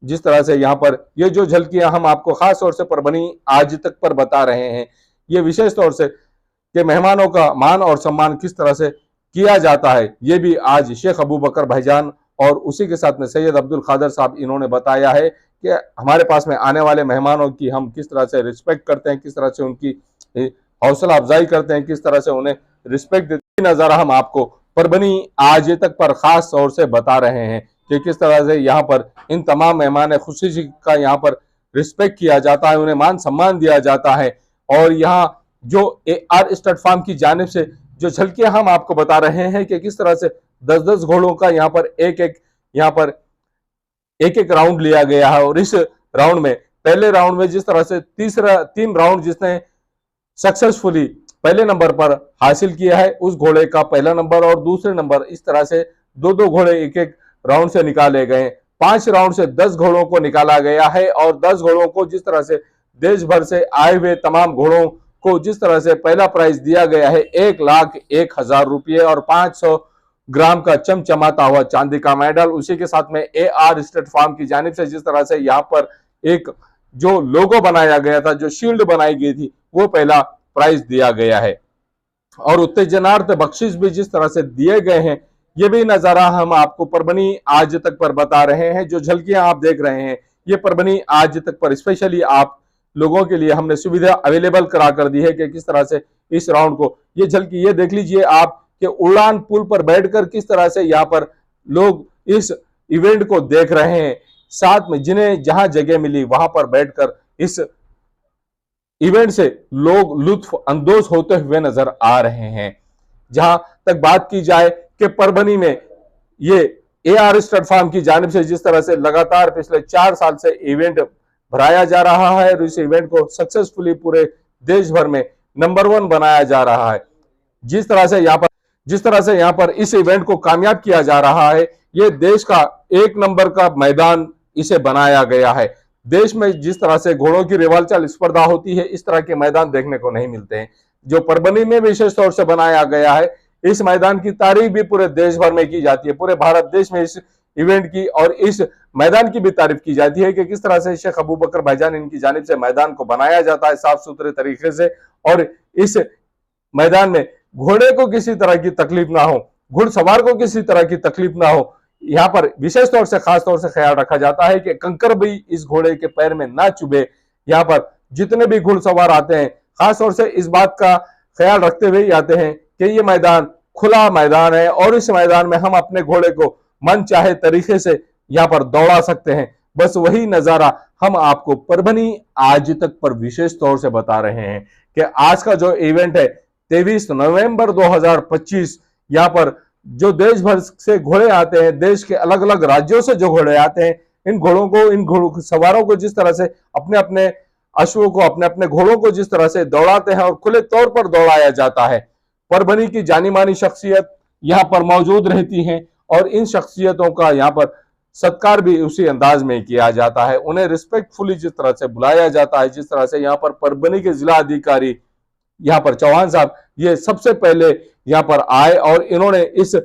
जिस तरह से यहाँ पर ये जो झलकियां हम आपको खास तौर से परभनी आज तक पर बता रहे हैं, ये विशेष तौर से कि मेहमानों का मान और सम्मान किस तरह से किया जाता है, ये भी आज शेख अबू बकर भाईजान और उसी के साथ में सैयद अब्दुल कादर साहब इन्होंने बताया है कि हमारे पास में आने वाले मेहमानों की हम किस तरह से रिस्पेक्ट करते हैं, किस तरह से उनकी हौसला अफजाई करते हैं, किस तरह से उन्हें रिस्पेक्ट देते हैं। नजारा हम आपको परभनी आज तक पर खास तौर से बता रहे हैं कि किस तरह से यहाँ पर इन तमाम मेहमान खुशी का यहाँ पर रिस्पेक्ट किया जाता है, उन्हें मान सम्मान दिया जाता है। और यहाँ जो AR स्टड फार्म की जानिब से जो झलकियां हम आपको बता रहे हैं कि किस तरह से 10-10 घोड़ों का यहाँ पर एक राउंड लिया गया है। और इस राउंड में, पहले राउंड में जिस तरह से 3 राउंड जिसने सक्सेसफुली पहले नंबर पर हासिल किया है, उस घोड़े का पहला नंबर और दूसरे नंबर, इस तरह से 2-2 घोड़े एक राउंड से निकाले गए। 5 राउंड से 10 घोड़ों को निकाला गया है, और 10 घोड़ों को जिस तरह से देश भर से आए हुए तमाम घोड़ों को जिस तरह से पहला प्राइज दिया गया है 1,01,000 रुपये और 500 ग्राम का चमचमाता हुआ चांदी का मेडल। उसी के साथ में AR स्टड फार्म की जानिब से जिस तरह से यहाँ पर एक जो लोगो बनाया गया था, जो शील्ड बनाई गई थी, वो पहला प्राइज दिया गया है। और उत्तेजनार्थ बख्शिश भी जिस तरह से दिए गए हैं, ये भी नजारा हम आपको परभनी आज तक पर बता रहे हैं। जो झलकियां आप देख रहे हैं, ये परभनी आज तक पर स्पेशली आप लोगों के लिए हमने सुविधा अवेलेबल करा कर दी है कि किस तरह से इस राउंड को, ये झलकी ये देख लीजिए आप कि उड़ान पुल पर बैठकर किस तरह से यहाँ पर लोग इस इवेंट को देख रहे हैं। साथ में जिन्हें जहां जगह मिली वहां पर बैठकर इस इवेंट से लोग लुत्फ अंदोज होते हुए नजर आ रहे हैं। जहां तक बात की जाए कि परभनी में ये एआर स्टड फार्म की जानिब से जिस तरह से लगातार पिछले 4 साल से इवेंट भराया जा रहा है और इस इवेंट को सक्सेसफुली पूरे देश भर में नंबर 1 बनाया जा रहा है। जिस तरह से यहाँ पर इस इवेंट को कामयाब किया जा रहा है, ये देश का 1 नंबर का मैदान इसे बनाया गया है। देश में जिस तरह से घोड़ों की रेवाल चाल स्पर्धा होती है, इस तरह के मैदान देखने को नहीं मिलते हैं। जो परभनी में विशेष तौर से बनाया गया है, इस मैदान की तारीफ भी पूरे देश भर में की जाती है। पूरे भारत देश में इस इवेंट की और इस मैदान की भी तारीफ की जाती है कि किस तरह से शेख अबू बकर भाईजान इनकी जानिब से मैदान को बनाया जाता है साफ सुथरे तरीके से, और इस मैदान में घोड़े को किसी तरह की तकलीफ ना हो, घुड़सवार को किसी तरह की तकलीफ ना हो, यहाँ पर विशेष तौर से खास तौर से ख्याल रखा जाता है कि कंकर भी इस घोड़े के पैर में ना चुभे। यहाँ पर जितने भी घुड़सवार आते हैं खास तौर से इस बात का ख्याल रखते हुए ही आते हैं कि ये मैदान खुला मैदान है और इस मैदान में हम अपने घोड़े को मन चाहे तरीके से यहाँ पर दौड़ा सकते हैं। बस वही नजारा हम आपको परभनी आज तक पर विशेष तौर से बता रहे हैं कि आज का जो इवेंट है 23 नवंबर 2025, यहाँ पर जो देश भर से घोड़े आते हैं, देश के अलग अलग राज्यों से जो घोड़े आते हैं, इन घोड़ों सवारों को जिस तरह से अपने अपने अश्वों को, अपने अपने घोड़ों को जिस तरह से दौड़ाते हैं और खुले तौर पर दौड़ाया जाता है। परभनी की जानी मानी शख्सियत यहाँ पर मौजूद रहती हैं और इन शख्सियतों का यहाँ पर सत्कार भी उसी अंदाज में किया जाता है। उन्हें रिस्पेक्टफुली जिस तरह से बुलाया जाता है, जिस तरह से यहाँ पर परभनी के जिला अधिकारी यहाँ पर चौहान साहब ये सबसे पहले यहाँ पर आए और इन्होंने इस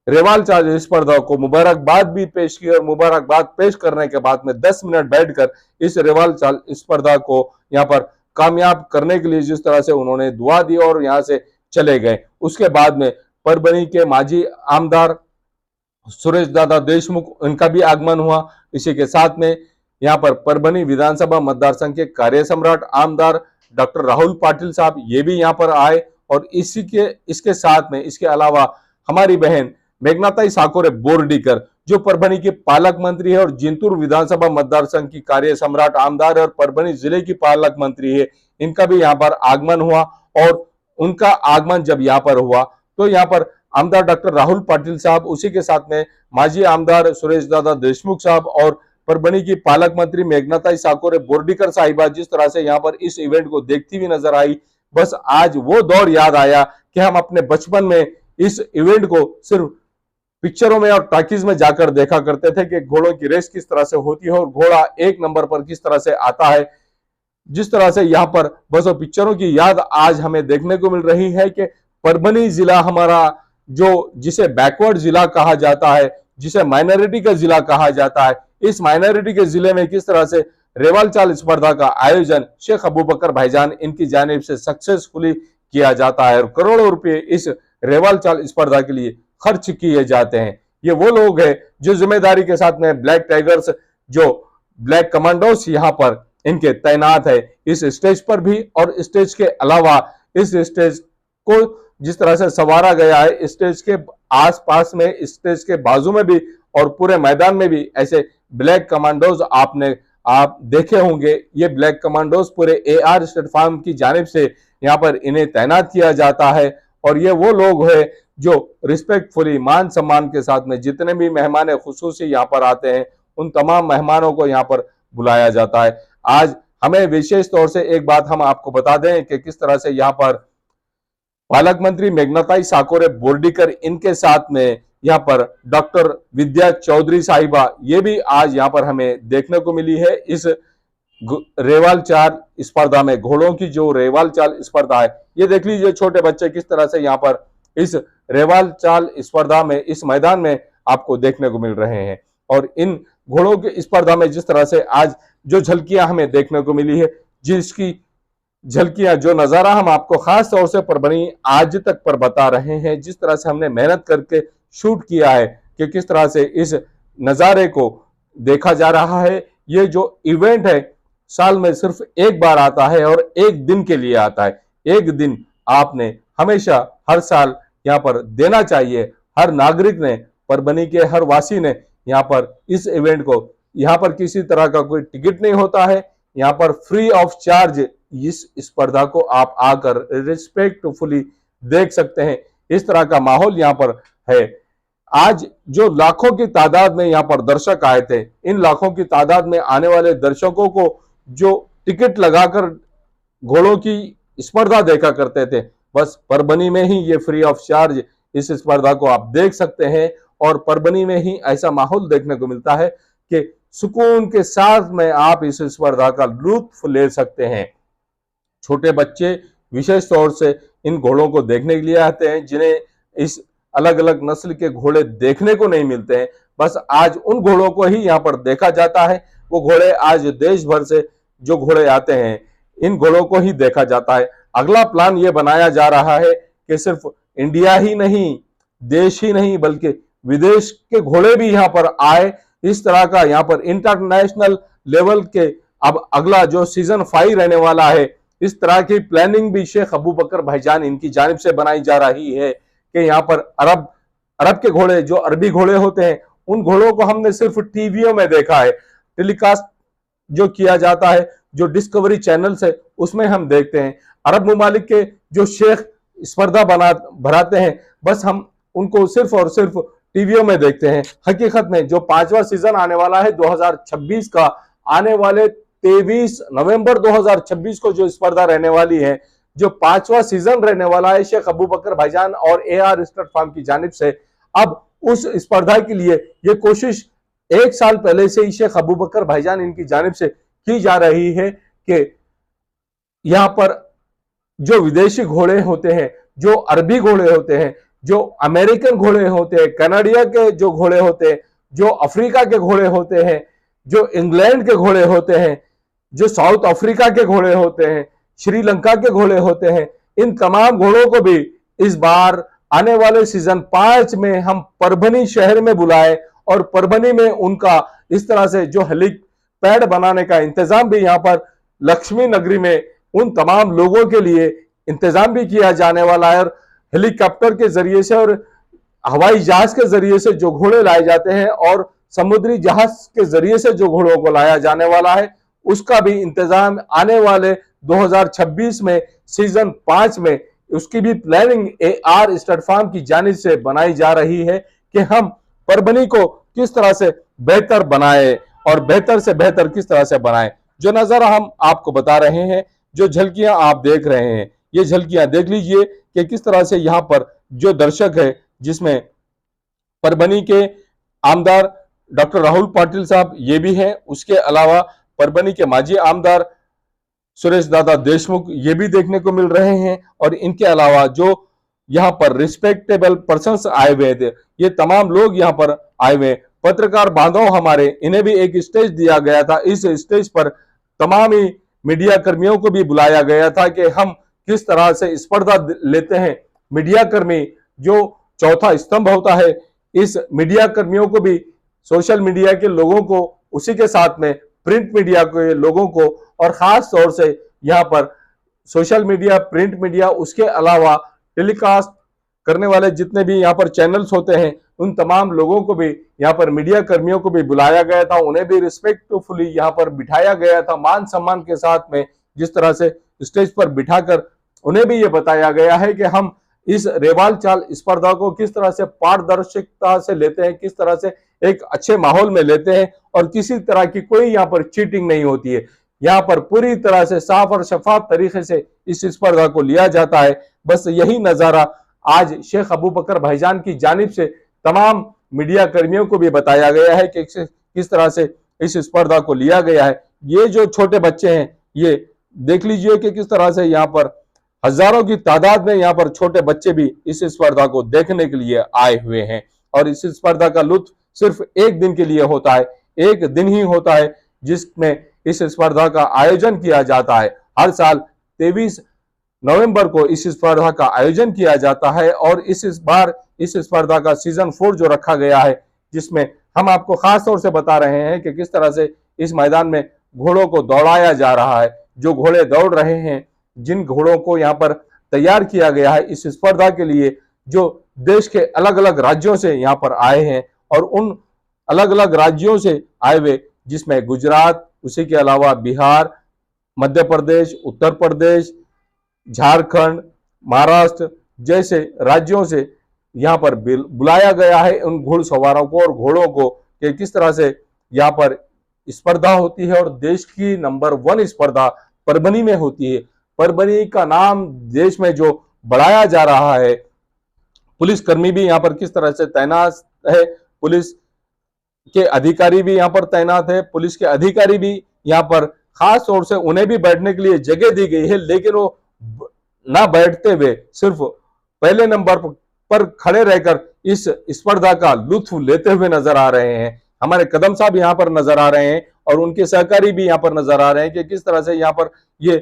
रेवाल चाल स्पर्धा को मुबारकबाद भी पेश की और मुबारकबाद पेश करने के बाद में 10 मिनट बैठकर इस रेवाल चाल स्पर्धा को यहाँ पर कामयाब करने के लिए जिस तरह से उन्होंने दुआ दी और यहाँ से चले गए। उसके बाद में परभनी के माजी आमदार सुरेश दादा देशमुख, इनका भी आगमन हुआ। इसी के साथ में यहाँ पर परभनी विधानसभा मतदार संघ के कार्य सम्राट आमदार डॉक्टर राहुल पाटिल साहब ये भी यहाँ पर आए और इसके साथ में इसके अलावा हमारी बहन मेघनाताई साकोरे बोर्डीकर जो परभनी की पालक मंत्री है और जिंतूर विधानसभा मतदार संघ की कार्य सम्राट आमदार और परभनी जिले की पालक मंत्री है, इनका भी यहाँ पर आगमन हुआ। और उनका आगमन जब यहाँ पर हुआ तो यहाँ पर आमदार डॉक्टर राहुल पाटिल साहब, उसी के साथ में माजी आमदार सुरेश दादा देशमुख साहब और परभनी की पालक मंत्री मेघनाताई साकोरे बोर्डीकर साहिबा जिस तरह से यहाँ पर इस इवेंट को देखती हुई नजर आई। बस आज वो दौर याद आया कि हम अपने बचपन में इस इवेंट को सिर्फ पिक्चरों में और टाकीज में जाकर देखा करते थे कि घोड़ों की रेस किस तरह से होती है और घोड़ा 1 नंबर पर किस तरह से आता है। जिस तरह से यहाँ पर बस पिक्चरों की याद आज हमें देखने को मिल रही है कि परभनी जिला हमारा जिसे बैकवर्ड जिला कहा जाता है, जिसे माइनॉरिटी का जिला कहा जाता है, इस माइनॉरिटी के जिले में किस तरह से रेवाल चाल स्पर्धा का आयोजन शेख अबू बकर भाईजान इनकी जानिब से सक्सेसफुली किया जाता है और करोड़ों रुपए इस रेवाल चाल स्पर्धा के लिए खर्च किए जाते हैं। ये वो लोग हैं जो जिम्मेदारी के साथ में ब्लैक टाइगर्स, जो ब्लैक कमांडोस यहाँ पर इनके तैनात है इस स्टेज पर भी और स्टेज के अलावा इस स्टेज को जिस तरह से संवारा गया है, स्टेज के आसपास में, स्टेज के बाजू में भी और पूरे मैदान में भी ऐसे ब्लैक कमांडोज आप देखे होंगे। ये ब्लैक कमांडोज पूरे एआर स्टड फार्म की जानिब से यहाँ पर इन्हें तैनात किया जाता है और ये वो लोग हैं जो रिस्पेक्टफुली, मान सम्मान के साथ में जितने भी मेहमान खुसूसी यहाँ पर आते हैं उन तमाम मेहमानों को यहाँ पर बुलाया जाता है। आज हमें विशेष तौर से एक बात हम आपको बता दें कि किस तरह से यहाँ पर पालक मंत्री मेघनाताई साकोरे बोर्डीकर इनके साथ में यहाँ पर डॉक्टर विद्या चौधरी साहिबा ये भी आज यहाँ पर हमें देखने को मिली है। इस रेवाल चाल स्पर्धा में, घोड़ों की जो रेवाल चाल स्पर्धा है, ये देख लीजिए छोटे बच्चे किस तरह से यहाँ पर इस रेवाल चाल स्पर्धा में, इस मैदान में आपको देखने को मिल रहे हैं। और इन घोड़ों की स्पर्धा में जिस तरह से आज जो झलकियां हमें देखने को मिली है, जिसकी झलकियां, जो नजारा हम आपको खास तौर से परभनी आज तक पर बता रहे हैं, जिस तरह से हमने मेहनत करके शूट किया है कि किस तरह से इस नजारे को देखा जा रहा है। ये जो इवेंट है साल में सिर्फ एक बार आता है और एक दिन के लिए आता है। एक दिन आपने हमेशा हर साल यहाँ पर देना चाहिए। हर नागरिक ने, परभनी के हर वासी ने यहाँ पर इस इवेंट को, यहाँ पर किसी तरह का कोई टिकट नहीं होता है, यहाँ पर फ्री ऑफ चार्ज इस स्पर्धा को आप आकर रिस्पेक्टफुली देख सकते हैं। इस तरह का माहौल यहाँ पर है। आज जो लाखों की तादाद में यहाँ पर दर्शक आए थे, इन लाखों की तादाद में आने वाले दर्शकों को जो टिकट लगाकर घोड़ों की स्पर्धा देखा करते थे, बस परभनी में ही ये फ्री ऑफ चार्ज इस स्पर्धा को आप देख सकते हैं। और परभनी में ही ऐसा माहौल देखने को मिलता है कि सुकून के साथ में आप इस स्पर्धा का लुत्फ ले सकते हैं। छोटे बच्चे विशेष तौर से इन घोड़ों को देखने के लिए आते हैं, जिन्हें इस अलग अलग नस्ल के घोड़े देखने को नहीं मिलते हैं। बस आज उन घोड़ों को ही यहाँ पर देखा जाता है। वो घोड़े आज देश भर से जो घोड़े आते हैं, इन घोड़ों को ही देखा जाता है। अगला प्लान ये बनाया जा रहा है कि सिर्फ इंडिया ही नहीं, देश ही नहीं, बल्कि विदेश के घोड़े भी यहाँ पर आए। इस तरह का यहाँ पर इंटरनेशनल लेवल के अब अगला जो सीजन 5 रहने वाला है, इस तरह की प्लानिंग भी शेख अबू बकर भाईजान इनकी जानिब से बनाई जा रही है कि यहाँ पर अरब के घोड़े, जो अरबी घोड़े होते हैं, उन घोड़ों को हमने सिर्फ टीवियों में देखा है। टेलीकास्ट जो किया जाता है, जो डिस्कवरी चैनल है, उसमें हम देखते हैं। अरब ममालिक के जो शेख स्पर्धा भराते हैं, बस हम उनको सिर्फ और सिर्फ टीवियों में देखते हैं। हकीकत में जो 5वां सीजन आने वाला है 2026 का, आने वाले 23 नवंबर 2026 को जो स्पर्धा रहने वाली है, जो 5वां सीजन रहने वाला है शेख अबू बकर भाईजान और AR स्टड फार्म की जानिब से, अब उस स्पर्धा के लिए ये कोशिश 1 साल पहले से ही शेख अबू बकर भाईजान इनकी जानिब से की जा रही है कि यहाँ पर जो विदेशी घोड़े होते हैं, जो अरबी घोड़े होते हैं, जो अमेरिकन घोड़े होते हैं, कनाडिया के जो घोड़े होते हैं, जो अफ्रीका के घोड़े होते हैं, जो इंग्लैंड के घोड़े होते हैं, जो साउथ अफ्रीका के घोड़े होते हैं, श्रीलंका के घोड़े होते हैं, इन तमाम घोड़ों को भी इस बार आने वाले सीजन 5 में हम परभनी शहर में बुलाए और परभनी में उनका इस तरह से जो हेलीपैड बनाने का इंतजाम भी यहाँ पर लक्ष्मी नगरी में उन तमाम लोगों के लिए इंतजाम भी किया जाने वाला है। और हेलीकॉप्टर के जरिए से और हवाई जहाज के जरिए से जो घोड़े लाए जाते हैं और समुद्री जहाज के जरिए से जो घोड़ों को लाया जाने वाला है, उसका भी इंतजाम आने वाले 2026 में सीजन 5 में उसकी भी प्लानिंग AR स्टड फार्म की जानिब से बनाई जा रही है कि हम परभनी को किस तरह से बेहतर बनाए और बेहतर से बेहतर किस तरह से बनाए। जो नजारा हम आपको बता रहे हैं, जो झलकियां आप देख रहे हैं, ये झलकियां देख लीजिए कि किस तरह से यहाँ पर जो दर्शक है, जिसमें परभनी के आमदार डॉक्टर राहुल पाटिल साहब ये भी हैं, उसके अलावा परभनी के माजी आमदार सुरेश दादा देशमुख ये भी देखने को मिल रहे हैं। और इनके अलावा जो यहाँ पर रिस्पेक्टेबल पर्संस आए हुए थे, ये तमाम लोग यहाँ पर आए हुए। पत्रकार बांधव हमारे, इन्हें भी एक स्टेज दिया गया था। इस स्टेज पर तमाम ही मीडिया कर्मियों को भी बुलाया गया था कि हम किस तरह से स्पर्धा लेते हैं। मीडिया कर्मी जो चौथा स्तंभ होता है, इस मीडिया कर्मियों को भी, सोशल मीडिया के लोगों को, उसी के साथ में प्रिंट मीडिया के लोगों को, और खास तौर से यहाँ पर सोशल मीडिया, प्रिंट मीडिया, उसके अलावा टेलीकास्ट करने वाले जितने भी यहाँ पर चैनल्स होते हैं, उन तमाम लोगों को भी, यहाँ पर मीडिया कर्मियों को भी बुलाया गया था। उन्हें भी रिस्पेक्टफुली यहाँ पर बिठाया गया था, मान सम्मान के साथ में। जिस तरह से स्टेज पर बिठाकर उन्हें भी ये बताया गया है कि हम इस रेवाल चाल स्पर्धा को किस तरह से पारदर्शिता से लेते हैं, किस तरह से एक अच्छे माहौल में लेते हैं और किसी तरह की कोई यहाँ पर चीटिंग नहीं होती है। यहाँ पर पूरी तरह से साफ और शफाफ तरीके से इस स्पर्धा को लिया जाता है। बस यही नजारा आज शेख अबू बकर भाईजान की जानिब से तमाम मीडिया कर्मियों को भी बताया गया है कि किस तरह से इस स्पर्धा को लिया गया है। ये जो छोटे बच्चे हैं, ये देख लीजिए कि किस तरह से यहाँ पर हजारों की तादाद में यहाँ पर छोटे बच्चे भी इस स्पर्धा को देखने के लिए आए हुए हैं। और इस स्पर्धा का लुत्फ सिर्फ एक दिन के लिए होता है, एक दिन ही होता है जिसमें इस स्पर्धा का आयोजन किया जाता है। हर साल 23 नवंबर को इस स्पर्धा का आयोजन किया जाता है। और इस बार इस स्पर्धा का सीजन 4 जो रखा गया है, जिसमें हम आपको खास तौर से बता रहे हैं कि किस तरह से इस मैदान में घोड़ों को दौड़ाया जा रहा है। जो घोड़े दौड़ रहे हैं, जिन घोड़ों को यहाँ पर तैयार किया गया है इस स्पर्धा के लिए, जो देश के अलग अलग राज्यों से यहाँ पर आए हैं, और उन अलग अलग राज्यों से आए हुए जिसमें गुजरात, उसी के अलावा बिहार, मध्य प्रदेश, उत्तर प्रदेश, झारखंड, महाराष्ट्र जैसे राज्यों से यहाँ पर बुलाया गया है उन घुड़सवारों को और घोड़ों को, कि किस तरह से यहाँ पर स्पर्धा होती है। और देश की नंबर 1 स्पर्धा परभनी में होती है। परभनी का नाम देश में जो बढ़ाया जा रहा है, पुलिसकर्मी भी यहाँ पर किस तरह से तैनात है, पुलिस के अधिकारी भी यहाँ पर तैनात है, पुलिस के अधिकारी भी यहाँ पर खास तौर से उन्हें भी बैठने के लिए जगह दी गई है, लेकिन वो ना बैठते हुए सिर्फ पहले नंबर पर खड़े रहकर इस स्पर्धा का लुत्फ लेते हुए नजर आ रहे हैं। हमारे कदम साहब यहाँ पर नजर आ रहे हैं और उनके सहकारी भी यहाँ पर नजर आ रहे हैं कि किस तरह से यहाँ पर ये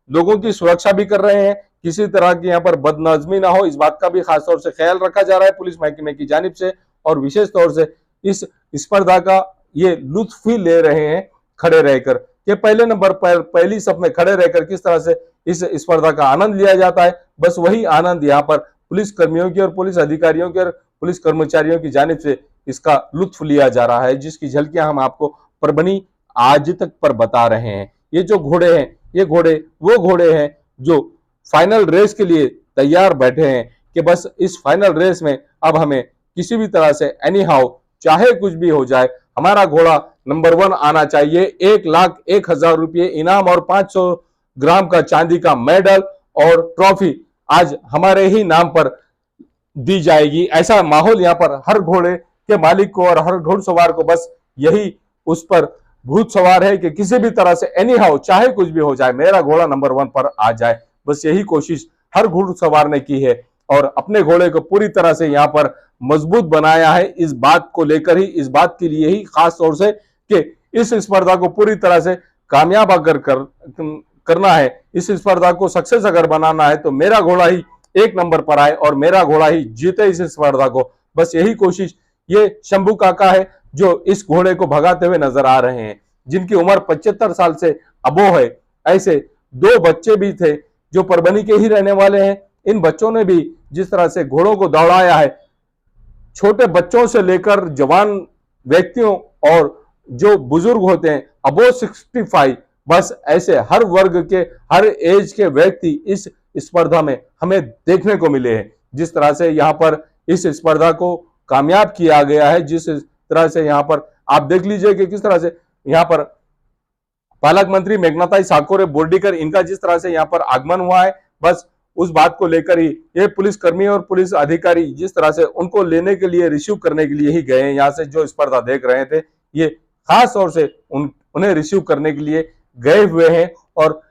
लोगों की सुरक्षा भी कर रहे हैं, किसी तरह की यहाँ पर बदनजमी ना हो, इस बात का भी खास तौर से ख्याल रखा जा रहा है पुलिस महकमे की जानिब से। और विशेष तौर से इस स्पर्धा का ये लुत्फ ही ले रहे हैं खड़े रहकर, कि पहले नंबर पर पहली सफ में खड़े रहकर किस तरह से इस स्पर्धा का आनंद लिया जाता है। बस वही आनंद यहाँ पर पुलिस कर्मियों की और पुलिस अधिकारियों की और पुलिस कर्मचारियों की जानिब से इसका लुत्फ लिया जा रहा है, जिसकी झलकियां हम आपको परभनी आज तक पर बता रहे हैं। ये जो घोड़े हैं, ये घोड़े वो घोड़े हैं जो फाइनल रेस के लिए तैयार बैठे हैं, कि बस इस फाइनल रेस में अब हमें किसी भी तरह से एनी हाउ, चाहे कुछ भी हो जाए, हमारा घोड़ा नंबर 1 आना चाहिए। 1,01,000 रुपये इनाम और 500 ग्राम का चांदी का मेडल और ट्रॉफी आज हमारे ही नाम पर दी जाएगी। ऐसा माहौल यहाँ पर हर घोड़े के मालिक को और हर घुड़सवार को बस यही उस पर भूत सवार है कि किसी भी तरह से एनी हाउ, चाहे कुछ भी हो जाए, मेरा घोड़ा नंबर 1 पर आ जाए। बस यही कोशिश हर घुड़सवार ने की है और अपने घोड़े को पूरी तरह से यहाँ पर मजबूत बनाया है। इस बात को लेकर ही, इस बात के लिए ही खास तौर से कि इस स्पर्धा को पूरी तरह से कामयाब अगर करना है, इस स्पर्धा को सक्सेस अगर बनाना है, तो मेरा घोड़ा ही 1 नंबर पर आए और मेरा घोड़ा ही जीते इस स्पर्धा को। बस यही कोशिश ये शंभू काका है जो इस घोड़े को भगाते हुए नजर आ रहे हैं, जिनकी उम्र 75 साल से अबोव है। ऐसे 2 बच्चे भी थे जो परभनी के ही रहने वाले हैं। इन बच्चों ने भी जिस तरह से घोड़ों को दौड़ाया है, छोटे बच्चों से लेकर जवान व्यक्तियों और जो बुजुर्ग होते हैं अबोव 65, बस ऐसे हर वर्ग के, हर एज के व्यक्ति इस स्पर्धा में हमें देखने को मिले हैं। जिस तरह से यहाँ पर इस स्पर्धा को कामयाब किया गया है, जिस तरह से यहाँ पर आप देख लीजिए कि किस तरह से यहाँ पर पालक मंत्री मेघनाताई साकोरे बोर्डीकर, इनका जिस तरह से यहाँ पर आगमन हुआ है, बस उस बात को लेकर ही ये पुलिसकर्मी और पुलिस अधिकारी जिस तरह से उनको लेने के लिए, रिसीव करने के लिए ही गए हैं। यहाँ से जो स्पर्धा देख रहे थे, ये खास तौर से उन्हें रिसीव करने के लिए गए हुए हैं। और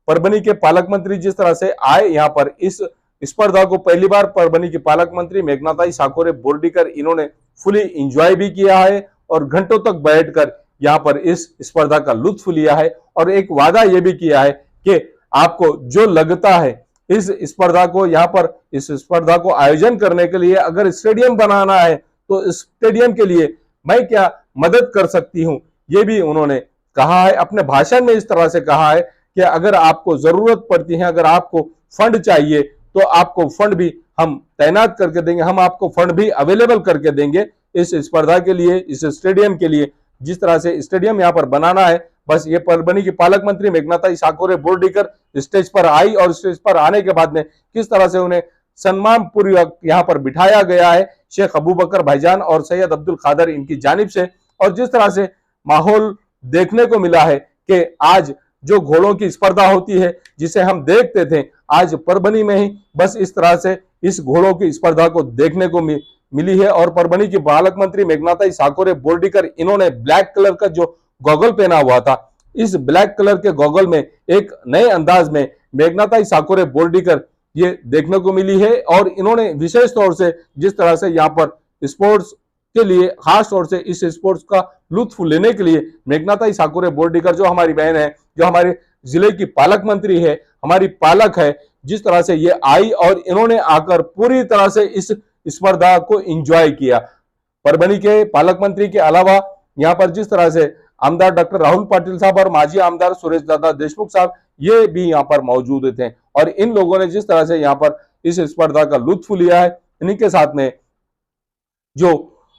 परभनी के पालक मंत्री जिस तरह से आए यहाँ पर, इस स्पर्धा को पहली बार परभनी के पालक मंत्री मेघनाताई साकोरे बोर्डीकर, इन्होंने फुली एंजॉय भी किया है और घंटों तक बैठकर यहाँ पर इस स्पर्धा का लुत्फ लिया है। और एक वादा यह भी किया है कि आपको जो लगता है इस स्पर्धा को, यहाँ पर इस स्पर्धा को आयोजन करने के लिए अगर स्टेडियम बनाना है, तो स्टेडियम के लिए मैं क्या मदद कर सकती हूँ, ये भी उन्होंने कहा है। अपने भाषण में इस तरह से कहा है कि अगर आपको जरूरत पड़ती है, अगर आपको फंड चाहिए, तो आपको फंड भी हम तैनात करके देंगे, हम आपको फंड भी अवेलेबल करके देंगे इस स्पर्धा के लिए, इस स्टेडियम के लिए। जिस तरह से स्टेडियम यहाँ पर बनाना है, बस ये परभनी की पालक मंत्री मेघनाताई साकोरे बोर्डीकर स्टेज पर आई और स्टेज पर आने के बाद में किस तरह से उन्हें सम्मान पूर्वक यहाँ पर बिठाया गया है शेख अबू बकर भाईजान और सैयद अब्दुल खादर इनकी जानिब से। और जिस तरह से माहौल देखने को मिला है कि आज जो घोड़ों की स्पर्धा होती है, जिसे हम देखते थे, आज परभनी में ही बस इस तरह से इस घोड़ों की स्पर्धा को देखने को मिली है। और परभनी की पालक मंत्री मेघनाताई साकोरे बोर्डीकर, इन्होंने ब्लैक कलर का जो गॉगल पहना हुआ था, इस ब्लैक कलर के गॉगल में एक नए अंदाज में मेघनाताई साकोरे बोर्डीकर ये देखने को मिली है। और इन्होंने विशेष तौर से जिस तरह से यहाँ पर स्पोर्ट्स के लिए, खास तौर से इस स्पोर्ट्स का लुत्फ लेने के लिए मेघनाताई ठाकुर बोर्डीकर जो हमारी बहन है, जो हमारे जिले की पालक मंत्री है, हमारी पालक है, जिस तरह से ये आई और इन्होंने आकर पूरी तरह से इस स्पर्धा को एंजॉय किया। परभणी के पालक मंत्री के अलावा यहाँ पर जिस तरह से आमदार डॉक्टर राहुल पाटिल साहब और माजी आमदार सुरेश दादा देशमुख साहब ये भी यहाँ पर मौजूद थे और इन लोगों ने जिस तरह से यहाँ पर इस स्पर्धा का लुत्फ लिया है, इन्हीं के साथ में जो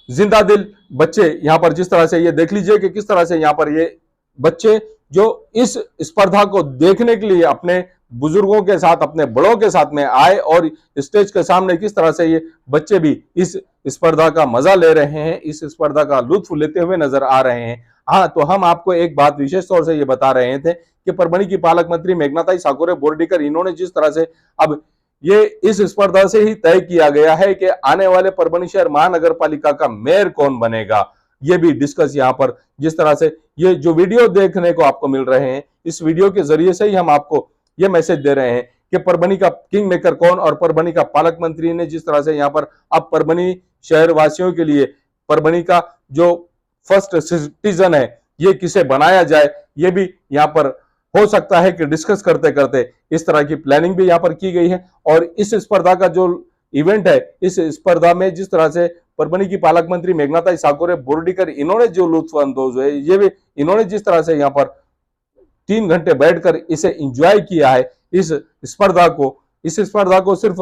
जिंदा दिल बच्चे यहाँ पर जिस तरह से ये देख लीजिए कि किस तरह से यहाँ पर ये बच्चे जो इस स्पर्धा को देखने के लिए अपने बुजुर्गों के साथ, अपने बड़ों के साथ में आए और स्टेज के सामने किस तरह से ये बच्चे भी इस स्पर्धा का मजा ले रहे हैं, इस स्पर्धा का लुत्फ लेते हुए नजर आ रहे हैं। हाँ, तो हम आपको एक बात विशेष तौर से ये बता रहे थे कि परभणी की पालक मंत्री मेघनाताई ठाकुर बोर्डीकर इन्होंने जिस तरह से अब ये इस स्पर्धा से ही तय किया गया है कि आने वाले परभणी शहर महानगर पालिका का मेयर कौन बनेगा, ये भी डिस्कस यहाँ पर जिस तरह से ये जो वीडियो देखने को आपको मिल रहे हैं, इस वीडियो के जरिए से ही हम आपको ये मैसेज दे रहे हैं कि परभणी का किंग मेकर कौन और परभणी का पालक मंत्री ने जिस तरह से यहाँ पर अब परभणी शहर वासियों के लिए परभणी का जो फर्स्ट सिटीजन है ये किसे बनाया जाए, ये भी यहाँ पर हो सकता है कि डिस्कस करते करते इस तरह की प्लानिंग भी यहाँ पर की गई है। और इस स्पर्धा का जो इवेंट है, इस स्पर्धा में जिस तरह से परभणी की पालक मंत्री मेघनाताई ठाकुर बोर्डीकर इन्होंने जो लुत्फ अंदोज है, ये भी इन्होंने जिस तरह से यहाँ पर 3 घंटे बैठकर इसे एंजॉय किया है, इस स्पर्धा को सिर्फ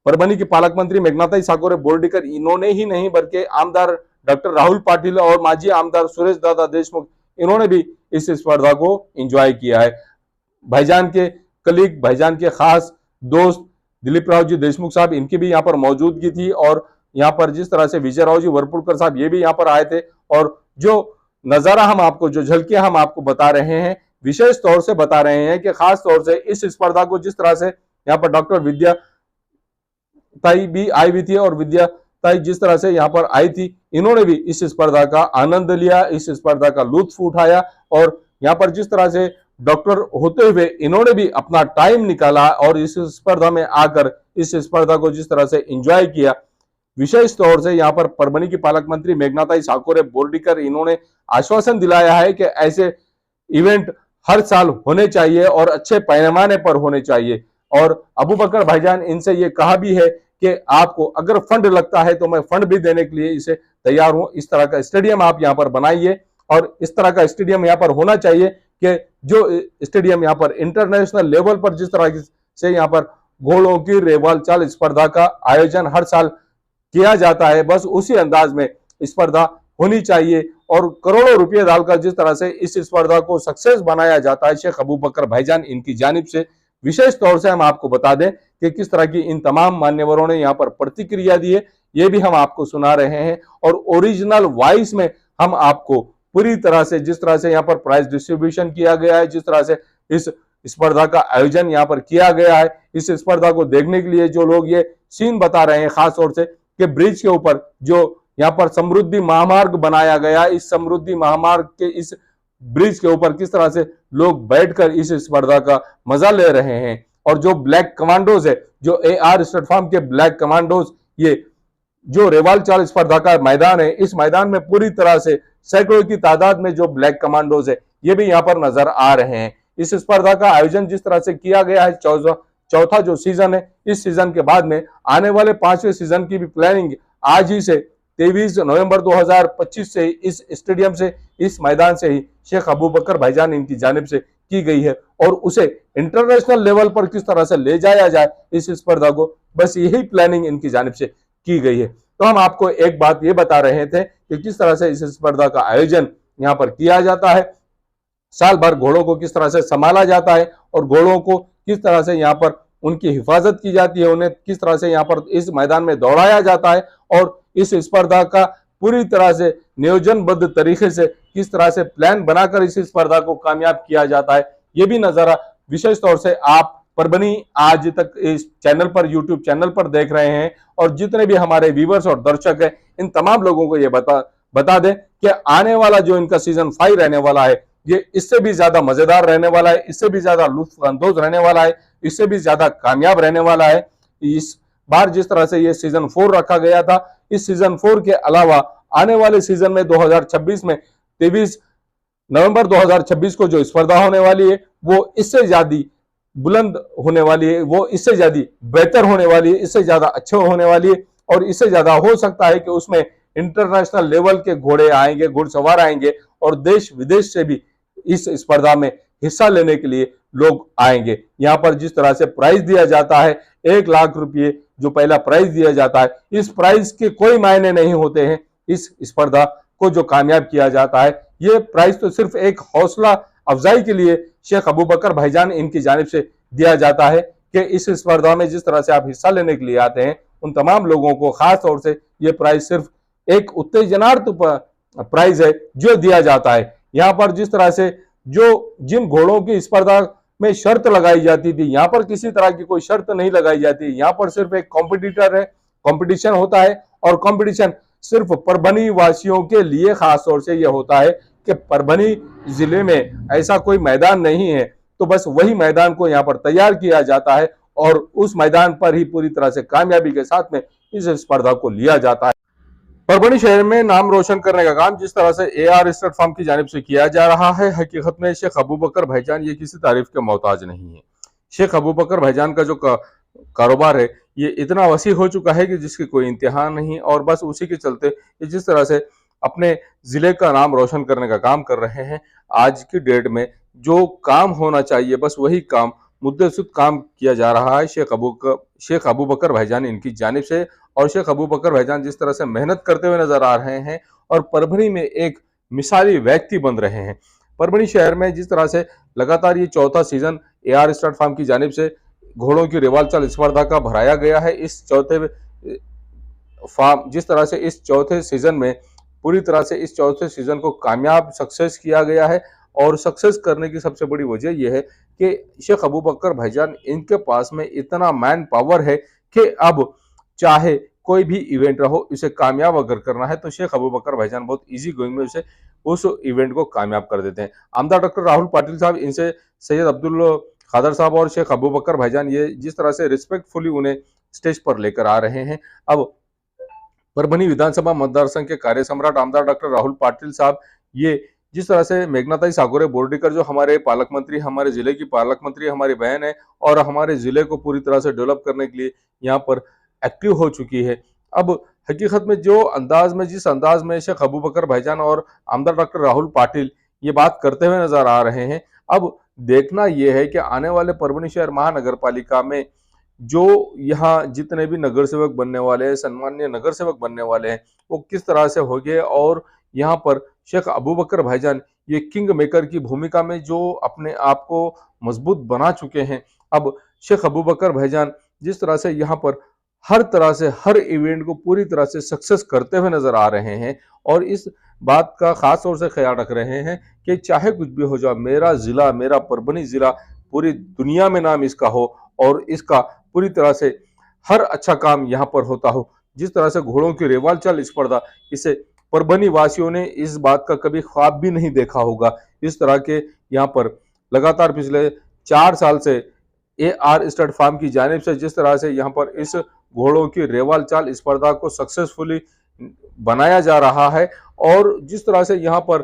परभणी के पालक मंत्री मेघनाताई ठाकुर बोर्डीकर इन्होंने ही नहीं बल्कि आमदार डॉक्टर राहुल पाटिल और माजी आमदार सुरेश दादा देशमुख इन्होंने भी इस स्पर्धा को एंजॉय किया है। भाईजान के कलीग, भाईजान के खास दोस्त दिलीप राव जी देशमुख साहब, इनकी भी यहाँ पर मौजूदगी थी और यहाँ पर जिस तरह से विजय राव जी वरपुड़कर साहब ये भी यहाँ पर आए थे और जो नजारा हम आपको, जो झलकियां हम आपको बता रहे हैं, विशेष तौर से बता रहे हैं कि खास तौर से इस स्पर्धा को जिस तरह से यहाँ पर डॉक्टर विद्या ताई भी आई हुई थी और विद्या ताई जिस तरह से यहाँ पर आई थी, इन्होंने भी इस स्पर्धा का आनंद लिया, इस स्पर्धा का लुत्फ उठाया और यहाँ पर जिस तरह से डॉक्टर होते हुए इन्होंने भी अपना टाइम निकाला और इस स्पर्धा में आकर इस स्पर्धा को जिस तरह से एंजॉय किया। विशेष तौर से यहाँ पर परभणी की पालक मंत्री मेघनाताई ठाकुर बोर्डीकर इन्होंने आश्वासन दिलाया है कि ऐसे इवेंट हर साल होने चाहिए और अच्छे पैमाने पर होने चाहिए। और अबू बकर भाईजान इनसे ये कहा भी है कि आपको अगर फंड लगता है तो मैं फंड भी देने के लिए इसे तैयार हूं, इस तरह का स्टेडियम आप यहाँ पर बनाइए और इस तरह का स्टेडियम यहाँ पर होना चाहिए कि जो स्टेडियम यहाँ पर इंटरनेशनल लेवल पर जिस तरह से यहाँ पर घोड़ों की रेवाल चाल स्पर्धा का आयोजन हर साल किया जाता है, बस उसी अंदाज में स्पर्धा होनी चाहिए और करोड़ों रुपए डालकर जिस तरह से इस स्पर्धा को सक्सेस बनाया जाता है। शेख अबू बकर भाईजान इनकी जानिब से विशेष तौर से हम आपको बता दें कि किस तरह की इन तमाम मान्यवरों ने यहाँ पर प्रतिक्रिया दी है, ये भी हम आपको सुना रहे हैं और ओरिजिनल वॉइस में हम आपको पूरी तरह से जिस तरह से यहाँ पर प्राइज डिस्ट्रीब्यूशन किया गया है, जिस तरह से इस स्पर्धा का आयोजन यहाँ पर किया गया है, इस स्पर्धा को देखने के लिए जो लोग ये सीन बता रहे हैं, खास तौर से कि ब्रिज के ऊपर जो यहाँ पर समृद्धि महामार्ग बनाया गया, इस समृद्धि महामार्ग के इस ब्रिज के ऊपर किस तरह से लोग बैठकर इस स्पर्धा का मजा ले रहे हैं। और जो ब्लैक कमांडोज है, जो AR स्टेट फार्म के ब्लैक कमांडोज, ये जो रेवाल चाल स्पर्धा का मैदान है, इस मैदान में पूरी तरह से सैकड़ों की तादाद में जो ब्लैक कमांडोज है ये भी यहाँ पर नजर आ रहे हैं। इस स्पर्धा का आयोजन जिस तरह से किया गया है, चौथा जो सीजन है, इस सीजन के बाद में आने वाले 5वें सीजन की भी प्लानिंग आज ही से 23 नवंबर 2025 से इस स्टेडियम से, इस मैदान से ही शेख अबू बकर भाईजान इनकी जानिब से की गई है और उसे इंटरनेशनल लेवल पर किस तरह से ले जाया जाए इस स्पर्धा को, बस यही प्लानिंग इनकी जानिब से की गई है। तो हम आपको एक बात ये बता रहे थे कि किस तरह से इस स्पर्धा का आयोजन यहाँ पर किया जाता है, साल भर घोड़ों को किस तरह से संभाला जाता है और घोड़ों को किस तरह से यहाँ पर उनकी हिफाजत की जाती है, उन्हें किस तरह से यहाँ पर इस मैदान में दौड़ाया जाता है और इस स्पर्धा का पूरी तरह से नियोजनबद्ध तरीके से किस तरह से प्लान बनाकर इस स्पर्धा को कामयाब किया जाता है, ये भी नजारा विशेष तौर से आप परभणी आज तक इस चैनल पर, यूट्यूब चैनल पर देख रहे हैं और जितने भी हमारे व्यूवर्स और दर्शक हैं, इन तमाम लोगों को ये बता दें कि आने वाला जो इनका सीजन 5 रहने वाला है ये इससे भी ज्यादा मजेदार रहने वाला है, इससे भी ज्यादा लुत्फ अंदोज रहने वाला है, इससे भी ज्यादा कामयाब रहने वाला है। इस बार जिस तरह से ये सीजन 4 रखा गया था, इस सीजन 4 के अलावा आने वाले सीजन में 2026 में 23 नवंबर 2026 को जो स्पर्धा होने वाली है वो इससे ज्यादा बुलंद होने वाली है, वो इससे ज्यादा बेहतर होने वाली है, इससे ज्यादा अच्छे होने वाली है। और इससे ज्यादा हो सकता है कि उसमें इंटरनेशनल लेवल के घोड़े आएंगे, घुड़सवार आएंगे और देश विदेश से भी इस स्पर्धा में हिस्सा लेने के लिए लोग आएंगे। यहाँ पर जिस तरह से प्राइज दिया जाता है 1 लाख रुपये जो पहला प्राइज दिया जाता है, इस प्राइज के कोई मायने नहीं होते हैं। इस स्पर्धा को जो कामयाब किया जाता है, ये प्राइज तो सिर्फ एक हौसला अफजाई के लिए शेख अबू बकर भाईजान इनकी जानिब से दिया जाता है कि इस स्पर्धा में जिस तरह से आप हिस्सा लेने के लिए आते हैं उन तमाम लोगों को खास तौर से ये प्राइज सिर्फ एक उत्तेजनार्थ प्राइज है जो दिया जाता है। यहाँ पर जिस तरह से जो जिन घोड़ों की स्पर्धा में शर्त लगाई जाती थी, यहाँ पर किसी तरह की कोई शर्त नहीं लगाई जाती। यहाँ पर सिर्फ एक कॉम्पिटिटर है, कंपटीशन होता है और कंपटीशन सिर्फ परभनी वासियों के लिए खास तौर से यह होता है कि परभनी जिले में ऐसा कोई मैदान नहीं है, तो बस वही मैदान को यहाँ पर तैयार किया जाता है और उस मैदान पर ही पूरी तरह से कामयाबी के साथ में इस स्पर्धा को लिया जाता है। परभनी शहर में नाम रोशन करने का काम जिस तरह से AR स्टड फार्म की जानिब से किया जा रहा है, हकीकत में शेख अबू बकर भाईजान ये किसी तारीफ के मोहताज नहीं है। शेख अबू बकर भाईजान का जो कारोबार है ये इतना वसी हो चुका है कि जिसकी कोई इंतहा नहीं, और बस उसी के चलते ये जिस तरह से अपने जिले का नाम रोशन करने का काम कर रहे हैं। आज की डेट में जो काम होना चाहिए बस वही काम मुद्देसूद काम किया जा रहा है शेख अबू बकर भाईजान इनकी जानिब से। और शेख अबू बकर भाईजान जिस तरह से मेहनत करते हुए नजर आ रहे हैं और परभनी में एक मिसाली व्यक्ति बन रहे हैं। परभनी शहर में जिस तरह से लगातार ये चौथा सीजन AR स्टड फार्म की जानिब से घोड़ों की रिवाल चाल स्पर्धा का भराया गया है। इस चौथे सीजन में पूरी तरह से इस चौथे सीजन को कामयाब सक्सेस किया गया है। और सक्सेस करने की सबसे बड़ी वजह यह है कि शेख अबू बकर भाईजान इनके पास में इतना मैन पावर है कि अब चाहे कोई भी इवेंट रहो इसे कामयाब अगर करना है तो शेख अबू बकर भाईजान बहुत इजी गोइंग में उसे उस इवेंट को कामयाब कर देते हैं। आमदार डॉक्टर राहुल पाटिल साहब, इनसे सैयद अब्दुल खादर साहब और शेख अबू बकर भाईजान ये जिस तरह से रिस्पेक्टफुली उन्हें स्टेज पर लेकर आ रहे हैं। अब परभनी विधानसभा मतदार संघ के कार्य सम्राट आमदार डॉक्टर राहुल पाटिल साहब ये जिस तरह से मेघनाताई सागोरे बोर्डीकर जो हमारे पालक मंत्री, हमारे जिले की पालक मंत्री हमारी बहन है और हमारे जिले को पूरी तरह से डेवलप करने के लिए यहाँ पर एक्टिव हो चुकी है। अब हकीकत में जिस अंदाज में शेख अबू बकर भाईजान और आमदार डॉक्टर राहुल पाटिल ये बात करते हुए नजर आ रहे हैं, अब देखना यह है कि आने वाले परभनी शहर महानगर पालिका में जो यहाँ जितने भी नगर सेवक बनने वाले हैं, सम्मान्य नगर सेवक बनने वाले हैं, वो किस तरह से होंगे। और यहाँ पर शेख अबू बकर भाईजान ये किंग मेकर की भूमिका में जो अपने आप को मजबूत बना चुके हैं। अब शेख अबू बकर भाईजान जिस तरह से यहाँ पर हर तरह से हर इवेंट को पूरी तरह से सक्सेस करते हुए नजर आ रहे हैं और इस बात का खास तौर से ख्याल रख रहे हैं कि चाहे कुछ भी हो जाए, मेरा जिला, मेरा परभनी जिला पूरी दुनिया में नाम इसका हो और इसका पूरी तरह से हर अच्छा काम यहाँ पर होता हो। जिस तरह से घोड़ों की रेवाल चाल स्पर्धा, इसे परभनी वासियों ने इस बात का कभी ख्वाब भी नहीं देखा होगा। इस तरह के यहाँ पर लगातार पिछले 4 साल से AR स्टड फार्म की जानिब से जिस तरह से यहाँ पर इस घोड़ों की रेवाल चाल स्पर्धा को सक्सेसफुली बनाया जा रहा है और जिस तरह से यहाँ पर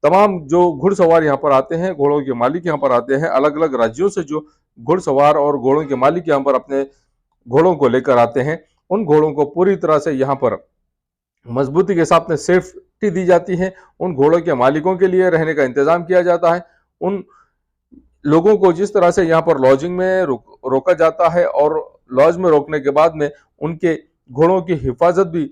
तमाम जो घुड़सवार यहाँ पर आते हैं, घोड़ों के मालिक यहाँ पर आते हैं, अलग अलग राज्यों से जो घुड़सवार और घोड़ों के मालिक यहाँ पर अपने घोड़ों को लेकर आते हैं, उन घोड़ों को पूरी तरह से यहाँ पर मजबूती के साथ में सेफ्टी दी जाती है। उन घोड़ों के मालिकों के लिए रहने का इंतजाम किया जाता है। उन लोगों को जिस तरह से यहाँ पर लॉजिंग में रोका जाता है और लॉज में रोकने के बाद में उनके घोड़ों की हिफाजत भी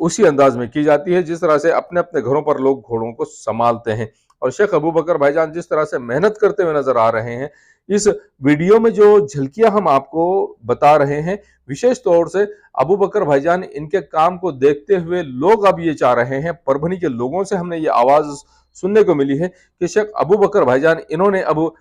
उसी अंदाज में की जाती है जिस तरह से अपने अपने घरों पर लोग घोड़ों को संभालते हैं। और शेख अबू बकर भाईजान जिस तरह से मेहनत करते हुए नजर आ रहे हैं, इस वीडियो में जो झलकियां हम आपको बता रहे हैं, विशेष तौर से अबू बकर भाईजान इनके काम को देखते हुए लोग अब ये चाह रहे हैं, परभनी के लोगों से हमने ये आवाज सुनने को मिली है कि शेख अबू बकर भाईजान इन्होंने अब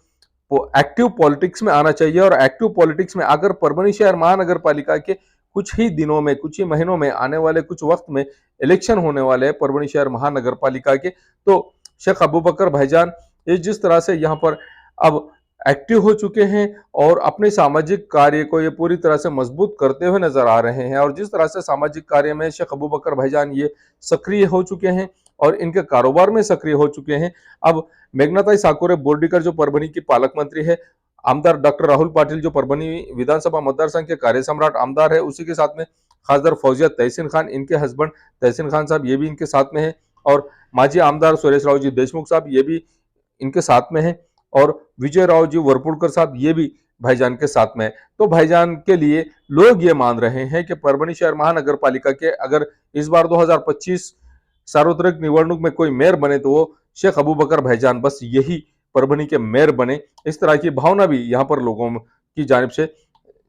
एक्टिव पॉलिटिक्स में आना चाहिए और एक्टिव पॉलिटिक्स में आकर परभनी शहर महानगर पालिका के कुछ ही दिनों में, कुछ ही महीनों में, आने वाले कुछ वक्त में इलेक्शन होने वाले हैं परभनी शहर महानगर पालिका के, तो शेख अबू बकर भाईजान ये जिस तरह से यहाँ पर अब एक्टिव हो चुके हैं और अपने सामाजिक कार्य को ये पूरी तरह से मजबूत करते हुए नजर आ रहे हैं। और जिस तरह से सामाजिक कार्य में शेख अबू बकर भाईजान ये सक्रिय हो चुके हैं और इनके कारोबार में सक्रिय हो चुके हैं। अब मेघनाताई साकुरे बोर्डीकर जो परभणी की पालक मंत्री है, आमदार डॉक्टर राहुल पाटिल जो परभणी विधानसभा मतदार संघ के कार्य सम्राट आमदार है, उसी के साथ में खासदार फौजिया तहसीन खान, इनके हस्बैंड तहसीन खान साहब ये भी इनके साथ में है, और माजी आमदार सुरेश राव जी देशमुख साहब ये भी इनके साथ में है, और विजय राव जी वरपुड़कर साहब ये भी भाईजान के साथ में है। तो भाईजान के लिए लोग ये मान रहे हैं कि परभणी शहर महानगर पालिका के अगर इस बार 2025 सार्वत्रिक निवडणूक में कोई मेयर बने तो वो शेख अबू बकर भाईजान बस यही परभणी के मेयर बने। इस तरह की भावना भी यहाँ पर लोगों की जानिब से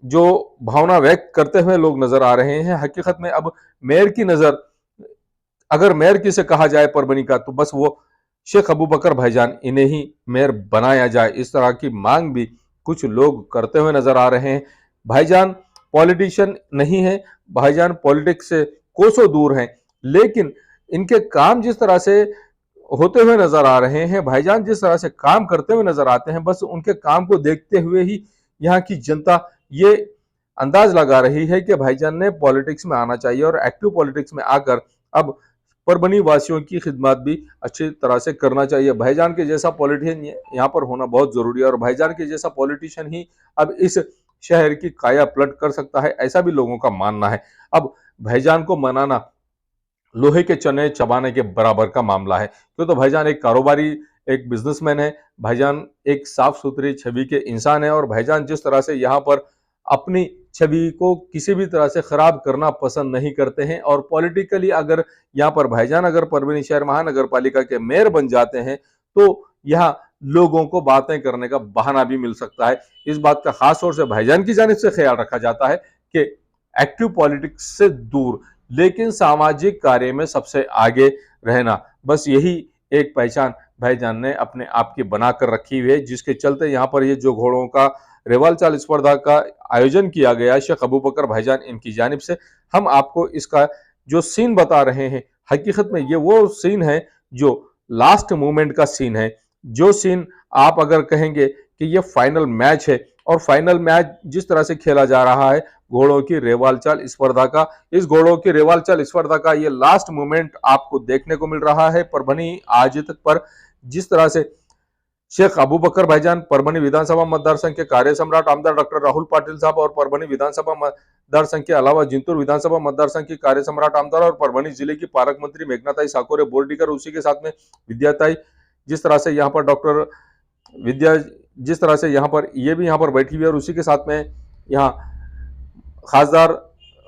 जो भावना व्यक्त करते हुए लोग नजर आ रहे हैं। हकीकत में अब मेयर की नजर, अगर मेयर किसे कहा जाए परभणी का, तो बस वो शेख अबू बकर भाईजान, इन्हें ही मेयर बनाया जाए, इस तरह की मांग भी कुछ लोग करते हुए नजर आ रहे हैं। भाईजान पॉलिटिशियन नहीं है, भाईजान पॉलिटिक्स से कोसों दूर हैं, लेकिन इनके काम जिस तरह से होते हुए नजर आ रहे हैं, भाईजान जिस तरह से काम करते हुए नजर आते हैं, बस उनके काम को देखते हुए ही यहाँ की जनता ये अंदाज लगा रही है कि भाईजान ने पॉलिटिक्स में आना चाहिए और एक्टिव पॉलिटिक्स में आकर अब परभणी वासियों की खिदमत भी अच्छी तरह से करना चाहिए। भाईजान के जैसा पॉलिटिशियन यहाँ पर होना बहुत जरूरी है और भाईजान के जैसा पॉलिटिशियन ही अब इस शहर की काया पलट कर सकता है, ऐसा भी लोगों का मानना है। अब भाईजान को मनाना लोहे के चने चबाने के बराबर का मामला है, क्यों तो भाईजान एक कारोबारी, एक बिजनेसमैन है, भाईजान एक साफ सुथरी छवि के इंसान है, और भाईजान जिस तरह से यहाँ पर अपनी छवि को किसी भी तरह से खराब करना पसंद नहीं करते हैं। और पॉलिटिकली अगर यहाँ पर भाईजान अगर परभणी शहर महानगर पालिका के मेयर बन जाते हैं तो यहाँ लोगों को बातें करने का बहाना भी मिल सकता है। इस बात का खास तौर से भाईजान की जानिब से ख्याल रखा जाता है कि एक्टिव पॉलिटिक्स से दूर लेकिन सामाजिक कार्य में सबसे आगे रहना, बस यही एक पहचान भाईजान ने अपने आप की बनाकर रखी हुई है, जिसके चलते यहाँ पर ये जो घोड़ों का रेवाल चाल स्पर्धा का आयोजन किया गया शेख अबू बकर भाईजान इनकी जानिब से, हम आपको इसका जो सीन बता रहे हैं, हकीकत में ये वो सीन है जो लास्ट मोमेंट का सीन है, जो सीन आप अगर कहेंगे कि ये फाइनल मैच है, और फाइनल मैच जिस तरह से खेला जा रहा है घोड़ों की रेवाल चाल स्पर्धा का, इस घोड़ों की रेवाल चाल स्पर्धा का ये लास्ट मोमेंट आपको देखने को मिल रहा है परभणी आज तक पर। जिस तरह से शेख अबू बकर भाईजान परभणी विधानसभा मतदार संघ के कार्य सम्राट आमदार डॉक्टर राहुल पाटिल साहब और परभणी विधानसभा मतदार संघ के अलावा जिंतूर विधानसभा मतदार संघ के कार्य सम्राट आमदार और परभणी जिले की पालक मंत्री मेघनाताई साकुरे बोर्डीकर, उसी के साथ में विद्याताई, जिस तरह से यहाँ पर डॉक्टर विद्या, जिस तरह से यहाँ पर ये भी यहाँ पर बैठी हुई है, और उसी के साथ में यहाँ खासदार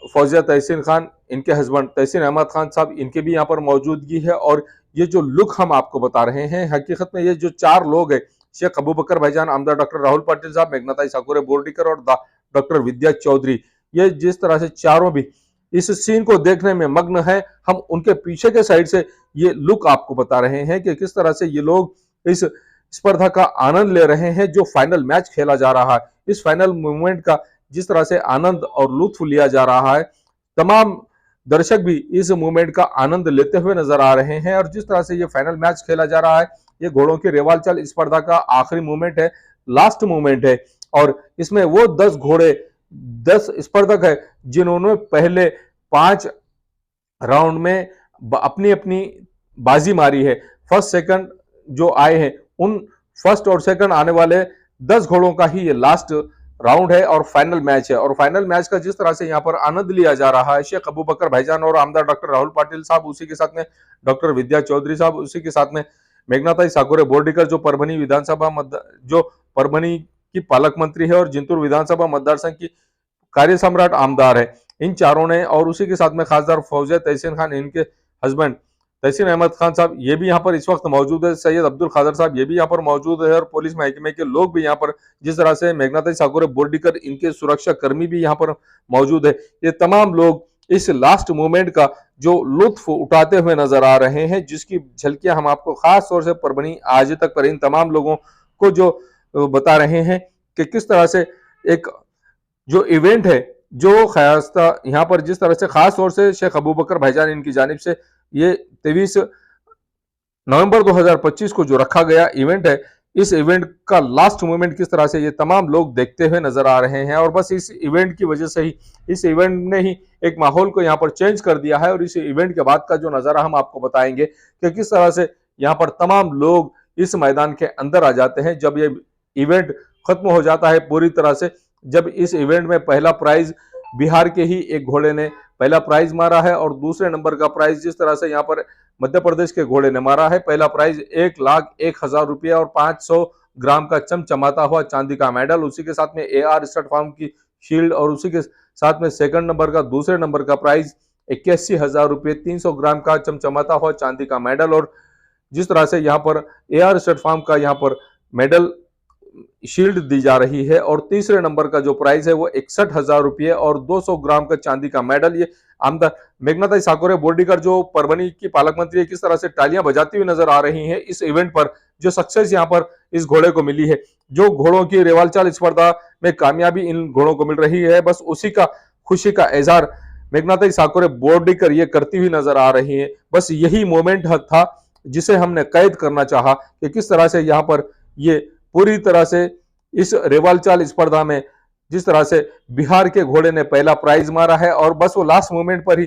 फौजिया तहसीन खान, इनके हस्बैंड तहसीन अहमद खान साहब, इनके भी यहाँ पर मौजूदगी है। और ये जो लुक हम आपको बता रहे हैं, हकीकत में ये जो चार लोग हैं, शेख अबू बकर भाईजान, आमदार डॉक्टर राहुल पाटिल साहब, मेघनाताई साकुरे बोर्डीकर और डॉक्टर विद्या चौधरी, ये जिस तरह से चारों भी इस सीन को देखने में मग्न है, हम उनके पीछे के साइड से ये लुक आपको बता रहे हैं कि किस तरह से ये लोग इस स्पर्धा का आनंद ले रहे हैं। जो फाइनल मैच खेला जा रहा है, इस फाइनल मूवमेंट का जिस तरह से आनंद और लुत्फ लिया जा रहा है, तमाम दर्शक भी इस मूवमेंट का आनंद लेते हुए नजर आ रहे हैं। और जिस तरह से ये फाइनल मैच खेला जा रहा है, ये घोड़ों की रेवाल चाल स्पर्धा का आखिरी मूवमेंट है, लास्ट मूवमेंट है, और इसमें वो 10 घोड़े, 10 स्पर्धक है जिन्होंने पहले 5 राउंड में अपनी अपनी बाजी मारी है। फर्स्ट सेकंड जो आए हैं, उन फर्स्ट और सेकंड आने वाले 10 घोड़ों का ही ये लास्ट राउंड है और फाइनल मैच है। और फाइनल मैच का जिस तरह से यहाँ पर आनंद लिया जा रहा है, शेख अबू बकर भाईजान और आमदार डॉक्टर राहुल पाटिल साहब, उसी के साथ में डॉक्टर विद्या चौधरी साहब, उसी के साथ में मेघनाताई साकुरे बोर्डीकर जो परभणी विधानसभा जो परभणी की पालक मंत्री है और जिंतूर विधानसभा मतदार संघ की कार्य सम्राट आमदार है, इन चारों ने, और उसी के साथ में खासदार फौजिया तहसीन खान, इनके हस्बैंड तहसीन अहमद खान साहब, ये भी यहाँ पर इस वक्त मौजूद है, सैयद अब्दुल खादर साहब ये भी यहाँ पर मौजूद है, और पुलिस महकमे के लोग भी यहाँ पर, जिस तरह से मेघनाताई साकुरे बोर्डीकर, इनके सुरक्षा कर्मी भी यहाँ पर मौजूद है। ये तमाम लोग इस लास्ट मोमेंट का जो लुत्फ उठाते हुए नजर आ रहे हैं, जिसकी झलकियां हम आपको खास तौर से परभणी आज तक पर इन तमाम लोगों को जो बता रहे हैं कि किस तरह से एक जो इवेंट है, जो खासा यहाँ पर जिस तरह से खास तौर से शेख अबू बकर भाईजान इनकी जानिब से ये 23 नवंबर 2025 को जो रखा गया इवेंट है, इस इवेंट का लास्ट मोमेंट किस तरह से ये तमाम लोग देखते हुए नजर आ रहे हैं। और बस इस इवेंट की वजह से ही, इस इवेंट ने ही एक माहौल को यहाँ पर चेंज कर दिया है। और इस इवेंट के बाद का जो नजारा हम आपको बताएंगे कि किस तरह से यहाँ पर तमाम लोग इस मैदान के अंदर आ जाते हैं जब ये इवेंट खत्म हो जाता है पूरी तरह से। जब इस इवेंट में पहला प्राइज बिहार के ही एक घोड़े ने पहला प्राइज मारा है और दूसरे नंबर का प्राइज जिस तरह से यहाँ पर मध्य प्रदेश के घोड़े ने मारा है। पहला प्राइज 1,01,000 रुपये और 500 ग्राम का चमचमाता हुआ चांदी का मेडल, उसी के साथ में AR स्टड फार्म की शील्ड और उसी के साथ में सेकंड नंबर का दूसरे नंबर का प्राइज 81,000 रुपये, 300 ग्राम का चमचमाता हुआ चांदी का मेडल। और जिस तरह से यहाँ पर AR स्टड फार्म का यहाँ पर मेडल शील्ड दी जा रही है। और तीसरे नंबर का जो प्राइज है वो 61,000 रुपये और 200 ग्राम का चांदी का मेडल। ये आमदार मेघनाताई साकोरे बोर्डीकर जो परभनी की पालक मंत्री है, किस तरह से तालियां बजाती हुई नजर आ रही हैं इस इवेंट पर। जो सक्सेस यहाँ पर इस घोड़े को मिली है, जो घोड़ों की रेवाल चाल स्पर्धा में कामयाबी इन घोड़ों को मिल रही है, बस उसी का खुशी का इजहार मेघनाताई साकोरे बोर्डीकर ये करती हुई नजर आ रही है। बस यही मोमेंट था जिसे हमने कैद करना चाहा कि किस तरह से यहाँ पर ये पूरी तरह से इस रेवाल चाल स्पर्धा में जिस तरह से बिहार के घोड़े ने पहला प्राइज मारा है। और बस वो लास्ट मोमेंट पर ही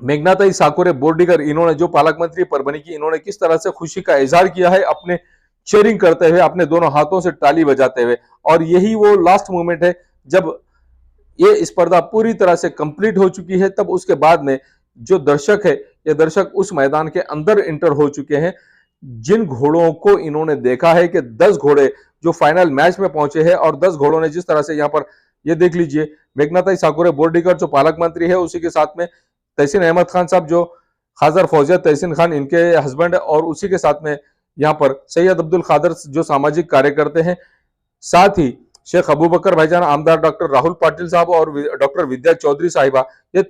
मेघनाताई साकोरे बोर्डीकर इन्होंने, जो पालक मंत्री परभनी की, इन्होंने किस तरह से खुशी का इजहार किया है अपने चेयरिंग करते हुए, अपने दोनों हाथों से ताली बजाते हुए। और यही वो लास्ट मोमेंट है जब ये स्पर्धा पूरी तरह से कंप्लीट हो चुकी है। तब उसके बाद में जो दर्शक है, ये दर्शक उस मैदान के अंदर इंटर हो चुके हैं। जिन घोड़ों को इन्होंने देखा है कि 10 घोड़े जो फाइनल मैच में पहुंचे हैं और 10 घोड़ों ने जिस तरह से यहाँ पर, ये देख लीजिए, मेघनाताई साकोरे बोर्डीकर जो पालक मंत्री है, उसी के साथ में तहसीन अहमद खान साहब जो खाजर फौजिया तहसीन खान इनके हस्बैंड, और उसी के साथ में यहाँ पर सैयद अब्दुल खादर जो सामाजिक कार्यकर्ते हैं, साथ ही शेख अबू बकर भाईजान, आमदार डॉक्टर राहुल पाटिल साहब और डॉक्टर विद्या चौधरी साहिबा, ये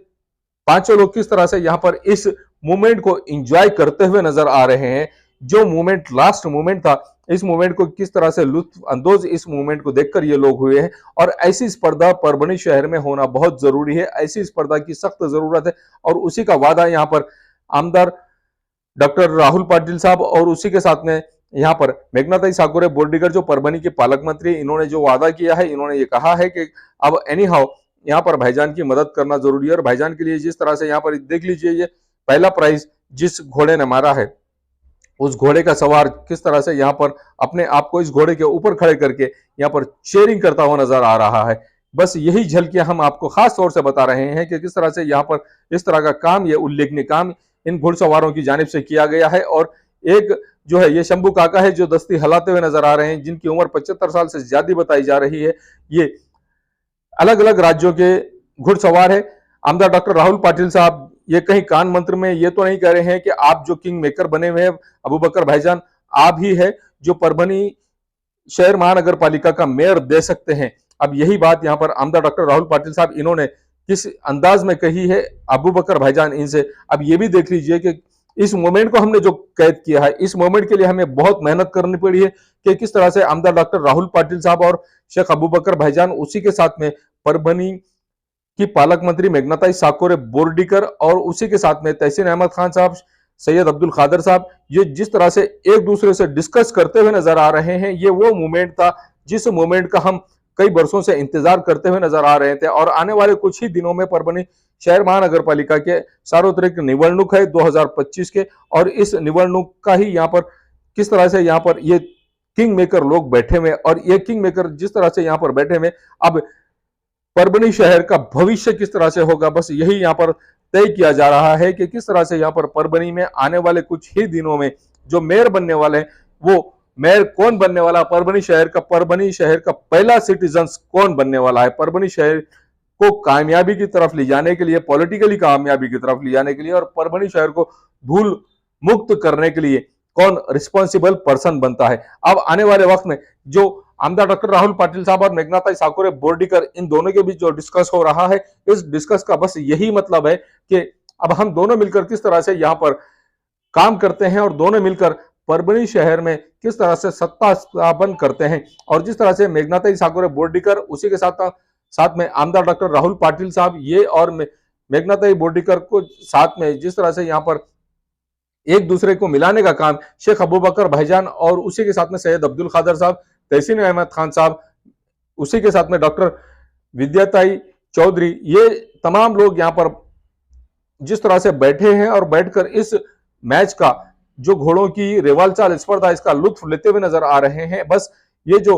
पांचों लोग किस तरह से यहाँ पर इस मूवमेंट को एंजॉय करते हुए नजर आ रहे हैं। जो मूवमेंट लास्ट मूवमेंट था, इस मूवमेंट को किस तरह से लुत्फ अंदोज इस मूवमेंट को देखकर ये लोग हुए हैं। और ऐसी स्पर्धा परभनी शहर में होना बहुत जरूरी है, ऐसी स्पर्धा की सख्त जरूरत है। और उसी का वादा यहाँ पर आमदार डॉक्टर राहुल पाटिल साहब और उसी के साथ में यहाँ पर मेघनाताई साकोरे बोर्डीकर जो परभनी के पालक मंत्री, इन्होंने जो वादा किया है, इन्होंने ये कहा है कि अब एनी हाउ यहाँ पर भाईजान की मदद करना जरूरी है। और भाईजान के लिए जिस तरह से यहाँ पर देख लीजिए, ये पहला प्राइज जिस घोड़े ने मारा है, उस घोड़े का सवार किस तरह से यहाँ पर अपने आप को इस घोड़े के ऊपर खड़े करके यहाँ पर चेयरिंग करता हुआ नजर आ रहा है। बस यही झलकियां हम आपको खास तौर से बता रहे हैं कि किस तरह से यहाँ पर इस तरह का काम, ये उल्लेखनीय काम इन घुड़सवारों की जानिब से किया गया है। और एक जो है ये शंभू काका है जो दस्ती हिलाते हुए नजर आ रहे हैं, जिनकी उम्र 75 साल से ज्यादा बताई जा रही है। ये अलग अलग राज्यों के घुड़सवार है। आमदार डॉक्टर राहुल पाटिल साहब ये कहीं कान मंत्र में ये तो नहीं कह रहे हैं कि आप जो किंग मेकर बने हुए हैं अबू बकर भाईजान, आप ही है जो परभनी शहर महानगर पालिका का मेयर दे सकते हैं। अब यही बात यहाँ पर आमदार डॉक्टर राहुल पाटिल साहब इन्होंने किस अंदाज में कही है अबू बकर भाईजान इनसे। अब ये भी देख लीजिए कि इस मोमेंट को हमने जो कैद किया है, इस मोमेंट के लिए हमें बहुत मेहनत करनी पड़ी है कि किस तरह से आमदार डॉक्टर राहुल पाटिल साहब और शेख अबू बकर भाईजान, उसी के साथ में परभनी की पालक मंत्री मेघनाताई साकोरे बोर्डीकर और उसी के साथ में तहसीन अहमद खान साहब, सैयद अब्दुल खादर साहब, ये जिस तरह से एक दूसरे से डिस्कस करते हुए नजर आ रहे हैं, ये वो मूवमेंट था जिस मूवमेंट का हम कई वर्षों से इंतजार करते हुए नजर आ रहे थे। और आने वाले कुछ ही दिनों में परभनी शहर महानगर पालिका के सार्वत्रिक निवडणूक है 2025 के, और इस निवडणूक का ही यहाँ पर किस तरह से यहाँ पर ये किंग मेकर लोग बैठे हुए, और ये किंग मेकर जिस तरह से यहाँ पर बैठे हुए, अब परभनी शहर का भविष्य किस तरह से होगा, बस यही यहाँ पर तय किया जा रहा है कि किस तरह से यहाँ पर परभनी में आने वाले कुछ ही दिनों में जो मेयर बनने वाले हैं, वो मेयर कौन बनने वाला, परभनी शहर का पहला सिटीजन कौन बनने वाला है, परभनी शहर को कामयाबी की तरफ ले जाने के लिए, पॉलिटिकली कामयाबी की तरफ ले जाने के लिए, और परभनी शहर को धूल मुक्त करने के लिए कौन रिस्पॉन्सिबल पर्सन बनता है। अब आने वाले वक्त में जो आमदार डॉक्टर राहुल पाटिल साहब और मेघनाताई साकोरे बोर्डीकर, इन दोनों के बीच जो डिस्कस हो रहा है, इस डिस्कस का बस यही मतलब है कि अब हम दोनों मिलकर किस तरह से यहाँ पर काम करते हैं और दोनों मिलकर परभनी शहर में किस तरह से सत्ता स्थापन करते हैं। और जिस तरह से मेघनाताई साकोरे बोर्डीकर, उसी के साथ में आमदार डॉक्टर राहुल पाटिल साहब, ये और मेघनाताई बोर्डीकर को साथ में जिस तरह से यहाँ पर एक दूसरे को मिलाने का काम शेख अबू बकर भाईजान और उसी के साथ में सैयद अब्दुल खादर साहब, तहसीन अहमद खान साहब, उसी के साथ में डॉक्टर विद्याताई चौधरी, ये तमाम लोग यहाँ पर जिस तरह से बैठे हैं और बैठकर इस मैच का जो घोड़ों की रेवाल चाल स्पर्धा इसका लुत्फ लेते हुए नजर आ रहे हैं। बस ये जो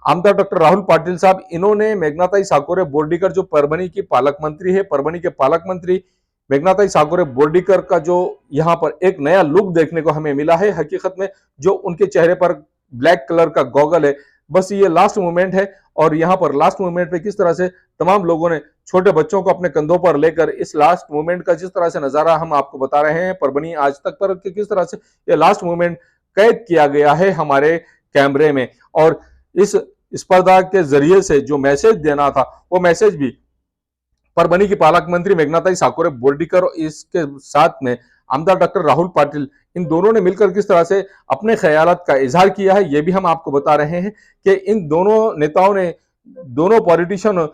आमदार डॉक्टर राहुल पाटिल साहब, इन्होंने मेघनाताई साकोरे बोर्डीकर जो परभनी की पालक मंत्री है, परभनी के पालक मंत्री मेघनाताई साकोरे बोर्डीकर का जो यहाँ पर एक नया लुक देखने को हमें मिला है। हकीकत में जो उनके चेहरे पर ब्लैक कलर का गॉगल है, बस ये लास्ट मोमेंट है। और यहाँ पर लास्ट मोमेंट पे किस तरह से तमाम लोगों ने छोटे बच्चों को अपने कंधों पर लेकर इस लास्ट मोमेंट का जिस तरह से नजारा हम आपको बता रहे हैं परभनी आज तक पर, कि किस तरह से ये लास्ट मोमेंट कैद किया गया है हमारे कैमरे में। और इस स्पर्धा के जरिए से जो मैसेज देना था वो मैसेज भी परभनी की पालक मंत्री मेघनाताई साकोरे बोर्डीकर और इसके साथ में आमदार डॉक्टर राहुल पाटिल, इन दोनों ने मिलकर किस तरह से अपने ख्यालात का इजहार किया है, ये भी हम आपको बता रहे हैं कि इन दोनों नेताओं ने, दोनों पॉलिटिशियन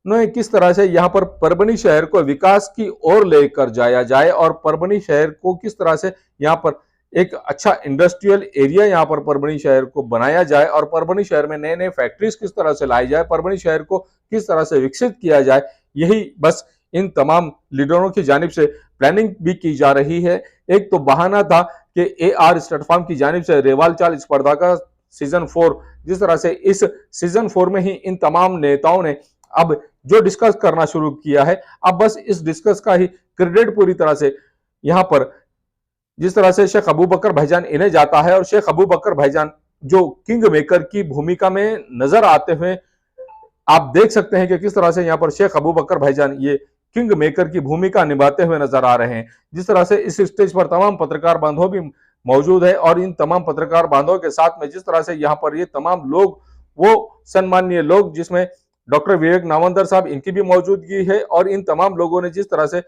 ने किस तरह से यहाँ पर परभनी शहर को विकास की ओर लेकर जाया जाए और परभनी शहर को किस तरह से यहाँ पर एक अच्छा इंडस्ट्रियल एरिया यहाँ पर परभनी शहर को बनाया जाए और परभनी शहर में नए नए फैक्ट्रीज किस तरह से लाई जाए, परभनी शहर को किस तरह से विकसित किया जाए, यही बस इन तमाम लीडरों की जानिब से प्लानिंग भी की जा रही है। एक तो बहाना था कि AR स्टेट फार्म की जानिब से रेवाल चाल स्पर्धा का सीजन 4, जिस तरह से इस सीजन 4 में ही इन तमाम नेताओं ने अब जो डिस्कस करना शुरू किया है, अब बस इस डिस्कस का ही क्रेडिट पूरी तरह से यहाँ पर जिस तरह से शेख अबू बकर भाईजान इन्हें जाता है और शेख अबू बकर भाईजान जो किंग मेकर की भूमिका में नजर आते हुए आप देख सकते हैं कि किस तरह से यहाँ पर शेख अबू बकर भाईजान ये किंग मेकर की भूमिका निभाते हुए नजर आ रहे हैं। जिस तरह से इस स्टेज पर तमाम पत्रकार बांधव भी मौजूद है और इन तमाम पत्रकार बांधवों के साथ में जिस तरह से यहाँ पर ये तमाम लोग, वो सम्माननीय लोग जिसमें डॉक्टर विवेक नावंदर साहब, इनकी भी मौजूदगी है और इन तमाम लोगों ने जिस तरह से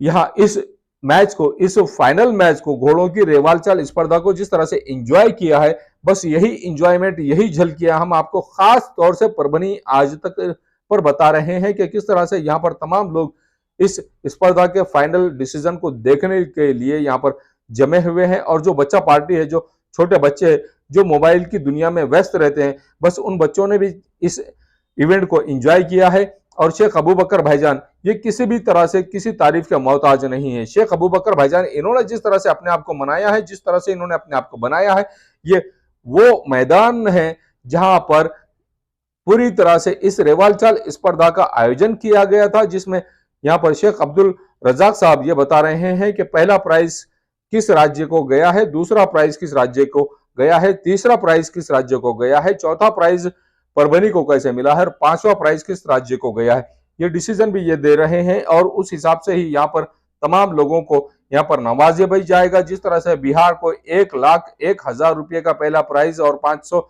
यहाँ इस मैच को, इस फाइनल मैच को, घोड़ों की रेवाल चाल स्पर्धा को जिस तरह से एंजॉय किया है, बस यही इंजॉयमेंट, यही झलकियां हम आपको खास तौर से परभनी आज तक पर बता रहे हैं कि किस तरह से यहाँ पर तमाम लोग इस स्पर्धा के फाइनल डिसीजन को देखने के लिए यहाँ पर जमे हुए हैं। और जो बच्चा पार्टी है, जो छोटे बच्चे जो मोबाइल की दुनिया में व्यस्त रहते हैं, बस उन बच्चों ने भी इस इवेंट को एंजॉय किया है। और शेख अबू बकर भाईजान ये किसी भी तरह से किसी तारीफ के मोहताज नहीं है। शेख अबू बकर भाईजान इन्होंने जिस तरह से अपने आप को मनाया है, जिस तरह से इन्होंने अपने आप को बनाया है, ये वो मैदान है जहां पर पूरी तरह से इस रेवाल चाल स्पर्धा का आयोजन किया गया था, जिसमें यहाँ पर शेख अब्दुल रजाक साहब ये बता रहे हैं कि पहला प्राइज किस राज्य को गया है, दूसरा प्राइज किस राज्य को गया है, तीसरा प्राइज किस राज्य को गया है, चौथा प्राइज परभनी को कैसे मिला है और पांचवा प्राइज किस राज्य को गया है। ये डिसीजन भी ये दे रहे हैं और उस हिसाब से ही यहाँ पर तमाम लोगों को यहाँ पर नवाजा भी जाएगा। जिस तरह से बिहार को 1,01,000 रुपये का पहला प्राइज और 500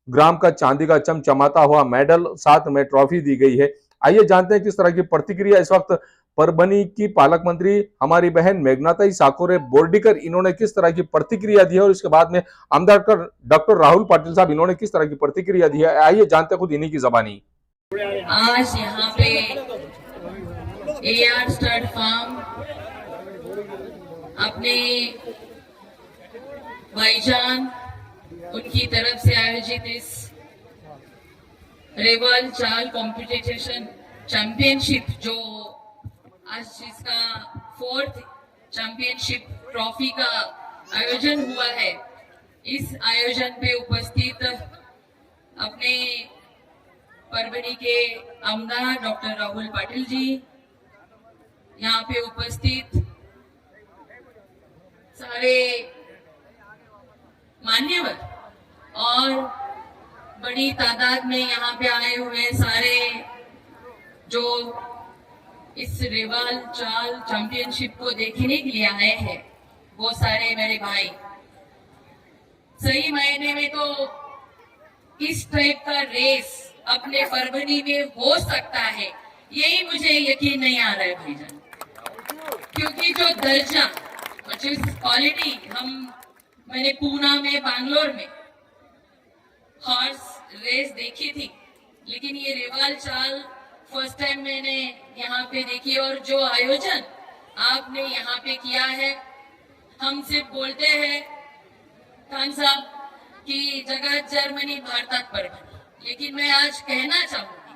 ग्राम का चांदी का चमचमाता हुआ मेडल, साथ में ट्रॉफी दी गई है। आइए जानते हैं किस तरह की प्रतिक्रिया इस वक्त परभनी की पालक मंत्री हमारी बहन मेघनाताई साकोरे बोर्डीकर, इन्होंने किस तरह की प्रतिक्रिया दी है और इसके बाद में आमदार डॉक्टर राहुल पाटिल साहब इन्होंने किस तरह की प्रतिक्रिया दी है, आइए जानते हैं खुद इन्हीं की जबानी। आज यहाँ पे AR स्टड फार्म अपने भाईजान उनकी तरफ से आयोजित इस रेवाल चाल कंपटीशन चैंपियनशिप, जो आज जिसका 4th चैंपियनशिप ट्रॉफी का आयोजन हुआ है, इस आयोजन पे उपस्थित अपने परभनी के आमदार डॉक्टर राहुल पाटिल जी, यहाँ पे उपस्थित सारे मान्यवर और बड़ी तादाद में यहाँ पे आए हुए सारे जो इस रेवाल चाल चैंपियनशिप को देखने के लिए आए हैं, वो सारे मेरे भाई। सही मायने में तो इस टाइप का रेस अपने परभनी में हो सकता है, यही मुझे यकीन नहीं आ रहा है भाईजान, क्योंकि जो दर्जा और जिस क्वालिटी मैंने पूना में, बैंगलोर में हॉर्स रेस देखी थी, लेकिन ये रेवाल चाल फर्स्ट टाइम मैंने यहाँ पे देखी। और जो आयोजन आपने यहाँ पे किया है, हम सिर्फ बोलते हैं खान साहब कि जगत जर्मनी भारतात परभणी, लेकिन मैं आज कहना चाहूंगी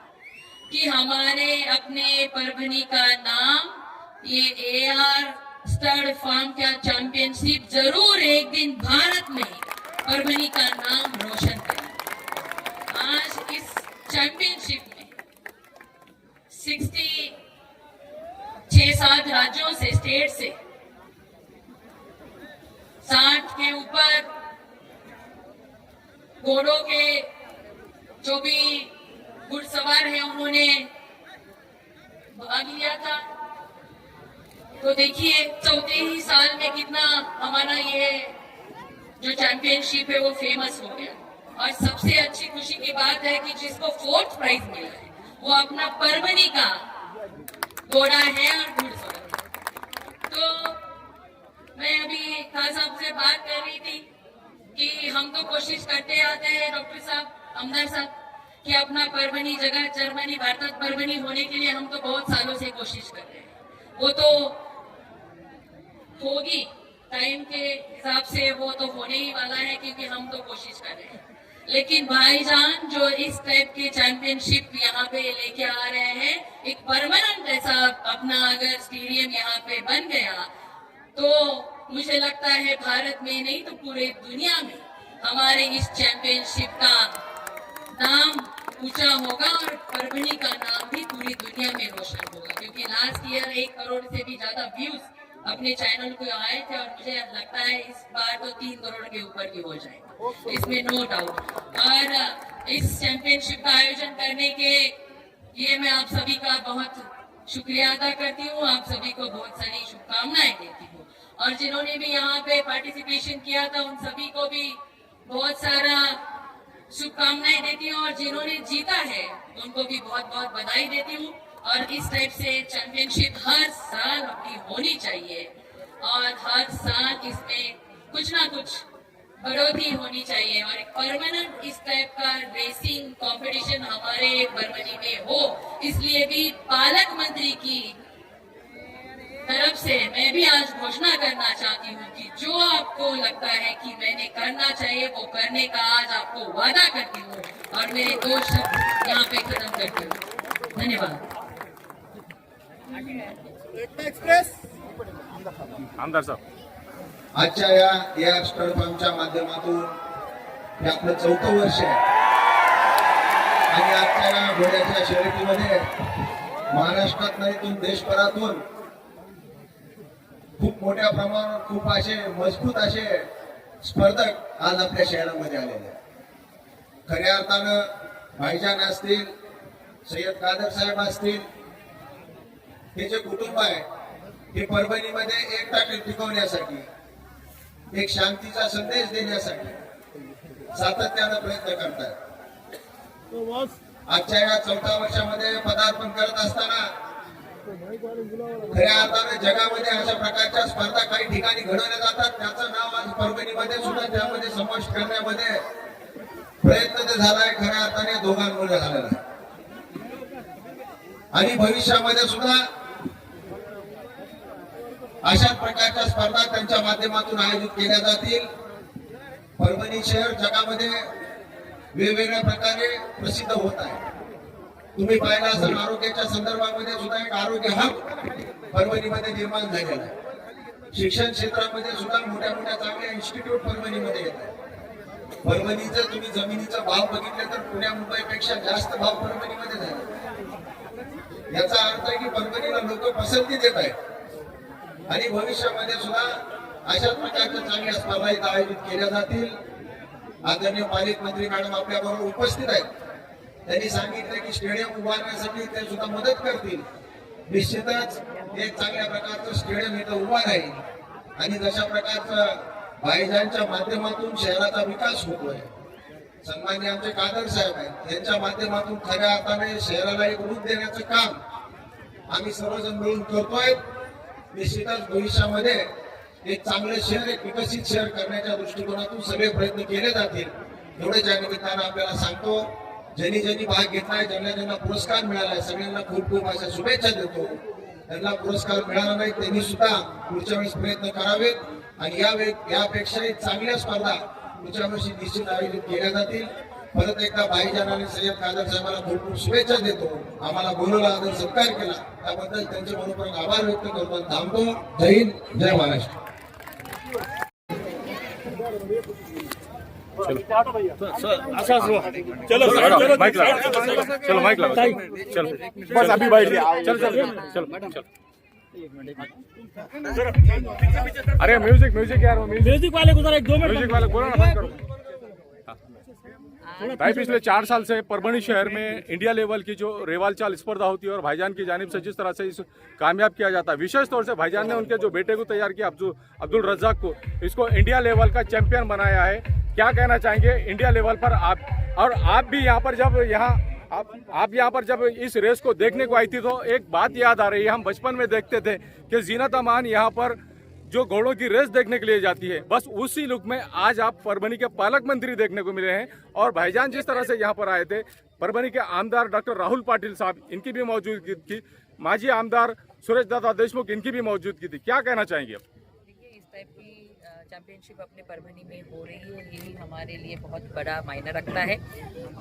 कि हमारे अपने परभणी का नाम ये एआर स्टड फार्म का चैंपियनशिप जरूर एक दिन भारत में परभणी का नाम रोशन करेगा। आज इस चैंपियनशिप में 6-7 राज्यों से, स्टेट से 60 के ऊपर घोड़ों के जो भी घुड़सवार हैं उन्होंने भाग लिया था। तो देखिए चौथे ही साल में कितना हमारा ये जो चैंपियनशिप है वो फेमस हो गया। और सबसे अच्छी खुशी की बात है कि जिसको 4th प्राइज मिला है वो अपना परभणी का घोड़ा है और घुड़सवार। तो मैं अभी खान साहब से बात कर रही थी कि हम तो कोशिश करते आते हैं डॉक्टर साहब, आमदार साहब, कि अपना परभणी जगह जर्मनी भारत परभणी होने के लिए हम तो बहुत सालों से कोशिश कर रहे हैं। वो तो होगी, टाइम के हिसाब से वो तो होने ही वाला है क्योंकि हम तो कोशिश कर रहे हैं। लेकिन भाईजान जो इस टाइप के चैंपियनशिप यहाँ पे लेके आ रहे हैं, एक परमानेंट ऐसा अपना अगर स्टेडियम यहाँ पे बन गया तो मुझे लगता है भारत में नहीं तो पूरे दुनिया में हमारे इस चैंपियनशिप का नाम ऊंचा होगा और परभणी का नाम भी पूरी दुनिया में रोशन होगा। क्योंकि लास्ट ईयर 1 करोड़ से भी ज्यादा व्यूज अपने चैनल को आए थे और मुझे लगता है इस बार तो 3 करोड़ के ऊपर की हो जाएगा, इसमें नो डाउट। और इस चैंपियनशिप का आयोजन करने के लिए मैं आप सभी का बहुत शुक्रिया अदा करती हूँ, आप सभी को बहुत सारी शुभकामनाएं देती हूँ। और जिन्होंने भी यहाँ पे पार्टिसिपेशन किया था उन सभी को भी बहुत सारा शुभकामनाएं देती हूँ और जिन्होंने जीता है उनको भी बहुत बहुत बधाई देती हूँ। और इस टाइप से चैंपियनशिप हर साल अपनी होनी चाहिए और हर साल इसमें कुछ ना कुछ बढ़ोतरी होनी चाहिए और एक परमानेंट इस टाइप का रेसिंग कंपटीशन हमारे परभणी में हो। इसलिए भी पालक मंत्री की तरफ से मैं भी आज घोषणा करना चाहती हूँ कि जो आपको लगता है कि मैंने करना चाहिए वो करने का आज आपको वादा करती हूँ और मेरे 2 शब्द यहाँ पे खत्म करती हूँ। धन्यवाद। एक्सप्रेस आमदार साहब, आजच्या या स्टड फार्मच्या माध्यमातून हे आपलं 4थं वर्ष आहे आणि आजच्या या घोड्याच्या शर्यतीमध्ये महाराष्ट्रात नाही तर देशभरातून खूप मोठ्या प्रमाणावर खूप असे मजबूत असे स्पर्धक आज आपल्या शहरामध्ये आलेले आहेत। खऱ्या अर्थानं भाईजान असतील, सय्यद कादर साहेब असतील, हे जे कुटुंब आहे हे परभणीमध्ये एकता टिकवण्यासाठी, एक शांतीचा संदेश देण्यासाठी सातत्यानं प्रयत्न करतात। आजच्या या 4थ्या वर्षामध्ये पदार्पण करत असताना खऱ्या अर्थाने जगामध्ये अशा प्रकारच्या स्पर्धा काही ठिकाणी घडवल्या जातात, त्याचं नाव आज परभणीमध्ये सुद्धा त्यामध्ये समावेश करण्यामध्ये प्रयत्न ते झालाय खऱ्या अर्थाने दोघांमुळे झालेला आहे। आणि भविष्यामध्ये सुद्धा अशा प्रकारच्या स्पर्धा त्यांच्या माध्यमातून आयोजित केल्या जातील। परभणी शहर जगामध्ये वेगवेगळ्या प्रकारे प्रसिद्ध होत आहे। तुम्ही पाहिलं असेल आरोग्याच्या संदर्भामध्ये सुद्धा एक आरोग्य हब परभणीमध्ये निर्माण झालेला आहे। शिक्षण क्षेत्रामध्ये सुद्धा मोठ्या मोठ्या चांगल्या इन्स्टिट्यूट परभणीमध्ये येत आहेत। परभणीचं तुम्ही जमिनीचा भाव बघितले तर पुण्या मुंबईपेक्षा जास्त भाव परभणीमध्ये झाले। याचा अर्थ आहे की परभणीला लोक पसंती देत आहेत आणि भविष्यामध्ये सुद्धा अशाच प्रकारच्या चांगल्या स्पर्धा इथं आयोजित केल्या जातील। आदरणीय पालक मंत्री मॅडम आपल्याबरोबर उपस्थित आहेत, त्यांनी सांगितलं की स्टेडियम उभारण्यासाठी ते सुद्धा मदत करतील। निश्चितच एक चांगल्या प्रकारचं स्टेडियम इथं उभा राहील आणि जशा प्रकारचं भाईजानच्या माध्यमातून शहराचा विकास होतोय, सन्माननीय आमचे कादर साहेब आहेत यांच्या माध्यमातून खऱ्या अर्थाने शहराला एक रूप देण्याचं काम आम्ही सर्वजण मिळून करतोय। निश्चितच भविष्यामध्ये एक चांगलं शहर, एक विकसित शहर करण्याच्या दृष्टिकोनातून सगळे प्रयत्न केले जातील एवढे ज्या निमित्तानं आपल्याला सांगतो। ज्यांनी ज्यांनी भाग घेतलाय, ज्यांना ज्यांना पुरस्कार मिळालाय सगळ्यांना खूप खूप अशा शुभेच्छा देतो। त्यांना पुरस्कार मिळाला नाही त्यांनी सुद्धा पुढच्या वेळेस प्रयत्न करावेत आणि यापेक्षाही चांगल्या स्पर्धा पुढच्या वर्षी निश्चित आयोजित केल्या जातील. परत एकदा भाईजान आणि सय्यद कादर साहेबांना भरपूर शुभेच्छा देतो. आम्हाला बोलवला, आदर सत्कार केला, त्याबद्दल त्यांचे मनपूर्वक आभार व्यक्त करतो. थांबतो. जय हिंद, जय महाराष्ट्र. चलो माइक लगा चलो बस अभी बैठ गया. चल अरे म्यूजिक यार, म्यूजिक वाले को जरा 1-2 मिनट म्यूजिक वाले बोलो ना, बंद करो. भाई पिछले 4 साल से परभणी शहर में इंडिया लेवल की जो रेवाल चाल स्पर्धा होती है और भाईजान की जानिब से जिस तरह से इस कामयाब किया जाता है, विशेष तौर से भाईजान ने उनके जो बेटे को तैयार किया अब्दुल रज्जाक को, इसको इंडिया लेवल का चैंपियन बनाया है. क्या कहना चाहेंगे इंडिया लेवल पर आप? और आप भी यहाँ पर जब आप यहाँ पर जब इस रेस को देखने को आई थी तो एक बात याद आ रही है, हम बचपन में देखते थे कि जीनत अमान यहाँ पर जो घोड़ों की रेस देखने के लिए जाती है, बस उसी लुक में आज आप परभणी के पालक मंत्री देखने को मिले हैं. और भाईजान जिस तरह से यहाँ पर आए थे, परभणी के आमदार डॉक्टर राहुल पाटिल साहब, इनकी भी मौजूदगी थी, माजी आमदार सुरेश दादा देशमुख, इनकी भी मौजूदगी थी. क्या कहना चाहेंगे आप? देखिए, इस टाइप की चैंपियनशिप अपने परभणी में हो रही है, यही हमारे लिए बहुत बड़ा मायने रखता है.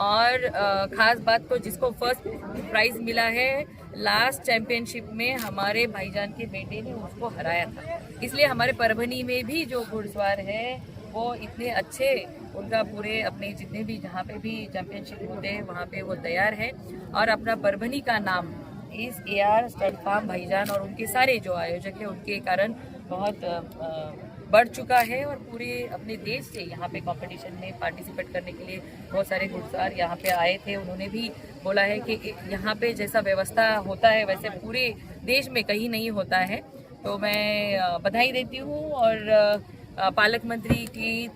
और ख़ास बात तो जिसको फर्स्ट प्राइज़ मिला है लास्ट चैंपियनशिप में, हमारे भाईजान के बेटे ने उसको हराया था. इसलिए हमारे परभणी में भी जो घुड़सवार है वो इतने अच्छे, उनका पूरे अपने जितने भी जहाँ पे भी चैंपियनशिप होते हैं वहाँ पे वो तैयार है. और अपना परभणी का नाम इस AR स्टड फार्म भाईजान और उनके सारे जो आयोजक हैं उनके कारण बहुत बढ़ चुका है. और पूरे अपने देश से यहाँ पे कंपटीशन में पार्टिसिपेट करने के लिए बहुत सारे घुड़सवार यहाँ पे आए थे. उन्होंने भी बोला है कि यहाँ पे जैसा व्यवस्था होता है वैसे पूरे देश में कहीं नहीं होता है. तो मैं बधाई देती हूँ. और पालक मंत्री की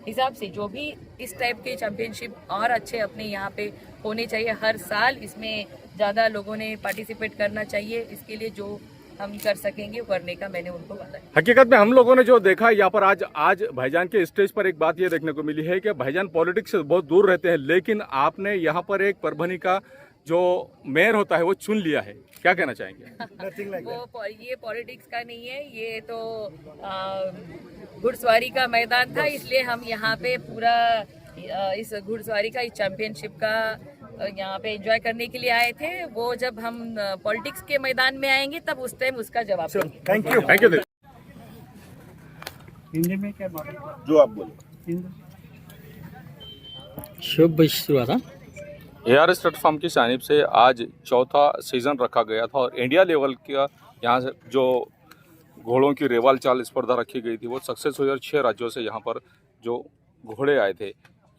हिसाब से जो भी इस टाइप के चैंपियनशिप और अच्छे अपने यहाँ पे होने चाहिए, हर साल इसमें ज़्यादा लोगों ने पार्टिसिपेट करना चाहिए. इसके लिए जो हम कर सकेंगे करने का मैंने उनको बताया. हकीकत में हम लोगों ने जो देखा यहाँ पर आज भाईजान के स्टेज पर एक बात ये देखने को मिली है कि भाईजान पॉलिटिक्स से बहुत दूर रहते हैं, लेकिन आपने यहाँ पर एक परभणी का जो मेयर होता है वो चुन लिया है. क्या कहना चाहेंगे? वो ये पॉलिटिक्स का नहीं है, ये तो घुड़सवारी का मैदान था, इसलिए हम यहाँ पे पूरा इस घुड़सवारी का, इस चैंपियनशिप का यहाँ पे एंजॉय करने के लिए आए थे. वो जब हम पॉलिटिक्स के मैदान में आएंगे तब उस टाइम उसका जवाब देंगे. Thank you. हिंदी में क्या बात? जो आप बोलो. शुभ शुरुआत. AR स्टड फार्म की जानिब से आज चौथा सीजन रखा गया था और इंडिया लेवल का यहाँ से जो घोड़ों की रेवाल चाल स्पर्धा रखी गई थी वो सक्सेस हुई और 6 राज्यों से यहाँ पर जो घोड़े आए थे,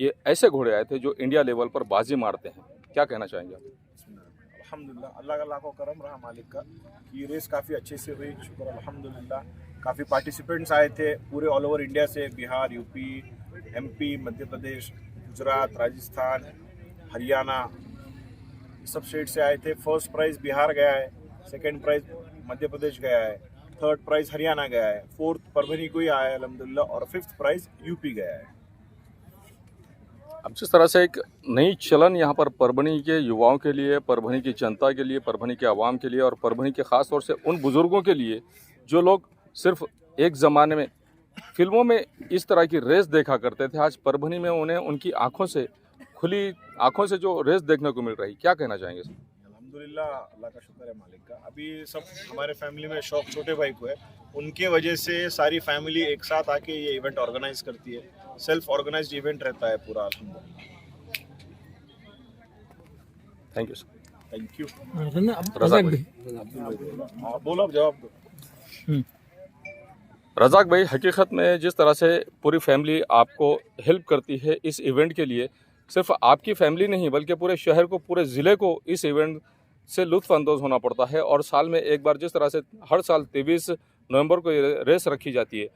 ये ऐसे घोड़े आए थे जो इंडिया लेवल पर बाजी मारते हैं. क्या कहना चाहेंगे आप? अल्हम्दुलिल्लाह, अल्लाह का लाखों करम रहा मालिक का. ये रेस काफ़ी अच्छे से हुई, शुक्र अल्हम्दुलिल्लाह. काफ़ी पार्टिसिपेंट्स आए थे पूरे ऑल ओवर इंडिया से, बिहार, यूपी, MP, मध्य प्रदेश, गुजरात, राजस्थान, हरियाणा, सब स्टेट से आए थे. फर्स्ट प्राइज़ बिहार गया है, सेकेंड प्राइज़ मध्य प्रदेश गया है, थर्ड प्राइज़ हरियाणा गया है, फोर्थ परभणी को ही आया है अल्हम्दुलिल्लाह, और फिफ्थ प्राइज़ यूपी गया है. अब जिस तरह से एक नई चलन यहाँ पर परभणी के युवाओं के लिए, परभणी की जनता के लिए, परभणी के आवाम के लिए और परभणी के ख़ास तौर से उन बुज़ुर्गों के लिए जो लोग सिर्फ एक ज़माने में फिल्मों में इस तरह की रेस देखा करते थे, आज परभणी में उन्हें उनकी खुली आँखों से जो रेस देखने को मिल रही. क्या कहना चाहेंगे? अल्हम्दुलिल्लाह, अल्लाह का शुक्र है मालिक का. अभी सब हमारे फैमिली में शौक छोटे भाई को है, उनके वजह से सारी फैमिली एक साथ आके ये इवेंट ऑर्गेनाइज करती है. सेल्फ ऑर्गेनाइज्ड इवेंट रहता है पूरा. अल्हम्दुलिल्लाह. Thank you sir. Thank you. Razzaq भाई. बोलो, अब जवाब दो. रज़ाक भाई, हकीकत में जिस तरह से पूरी फैमिली आपको हेल्प करती है इस इवेंट के लिए, सिर्फ आपकी फैमिली नहीं बल्कि पूरे शहर को, पूरे ज़िले को इस इवेंट से लुत्फ़अंदोज़ होना पड़ता है. और साल में एक बार जिस तरह से हर साल 23 नवंबर को ये रेस रखी जाती है,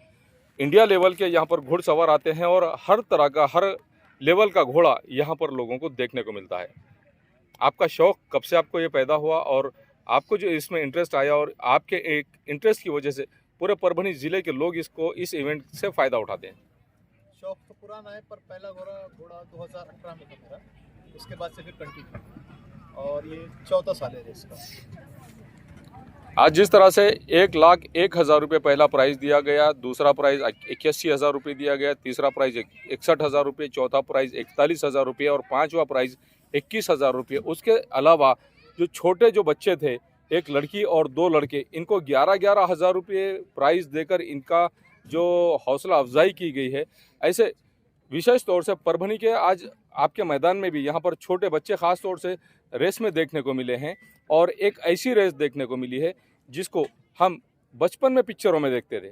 इंडिया लेवल के यहाँ पर घुड़सवार आते हैं और हर तरह का, हर लेवल का घोड़ा यहाँ पर लोगों को देखने को मिलता है. आपका शौक़ कब से आपको ये पैदा हुआ और आपको जो इसमें इंटरेस्ट आया, और आपके एक इंटरेस्ट की वजह से पूरे परभणी ज़िले के लोग इस इवेंट से फ़ायदा उठाते हैं? शौक तो पुराना है, पर पहला घोड़ा 2018 में था मेरा, उसके बाद से फिर कंटिन्यू, और ये चौथा साल है रेस का. आज जिस तरह से 1,01,000 रुपये पहला प्राइज़ दिया गया, दूसरा प्राइज़ 81,000 रुपये दिया गया, तीसरा प्राइज़ 61,000 रुपये, चौथा प्राइज़ 41,000 रुपये और पाँचवा प्राइज़ 21,000 रुपये। उसके अलावा जो छोटे जो बच्चे थे, एक लड़की और 2 लड़के, इनको 11,000 रुपये प्राइज़ देकर इनका जो हौसला अफजाई की गई है। ऐसे विशेष तौर से परभणी के आज आपके मैदान में भी यहाँ पर छोटे बच्चे ख़ास तौर से रेस में देखने को मिले हैं और एक ऐसी रेस देखने को मिली है जिसको हम बचपन में पिक्चरों में देखते थे।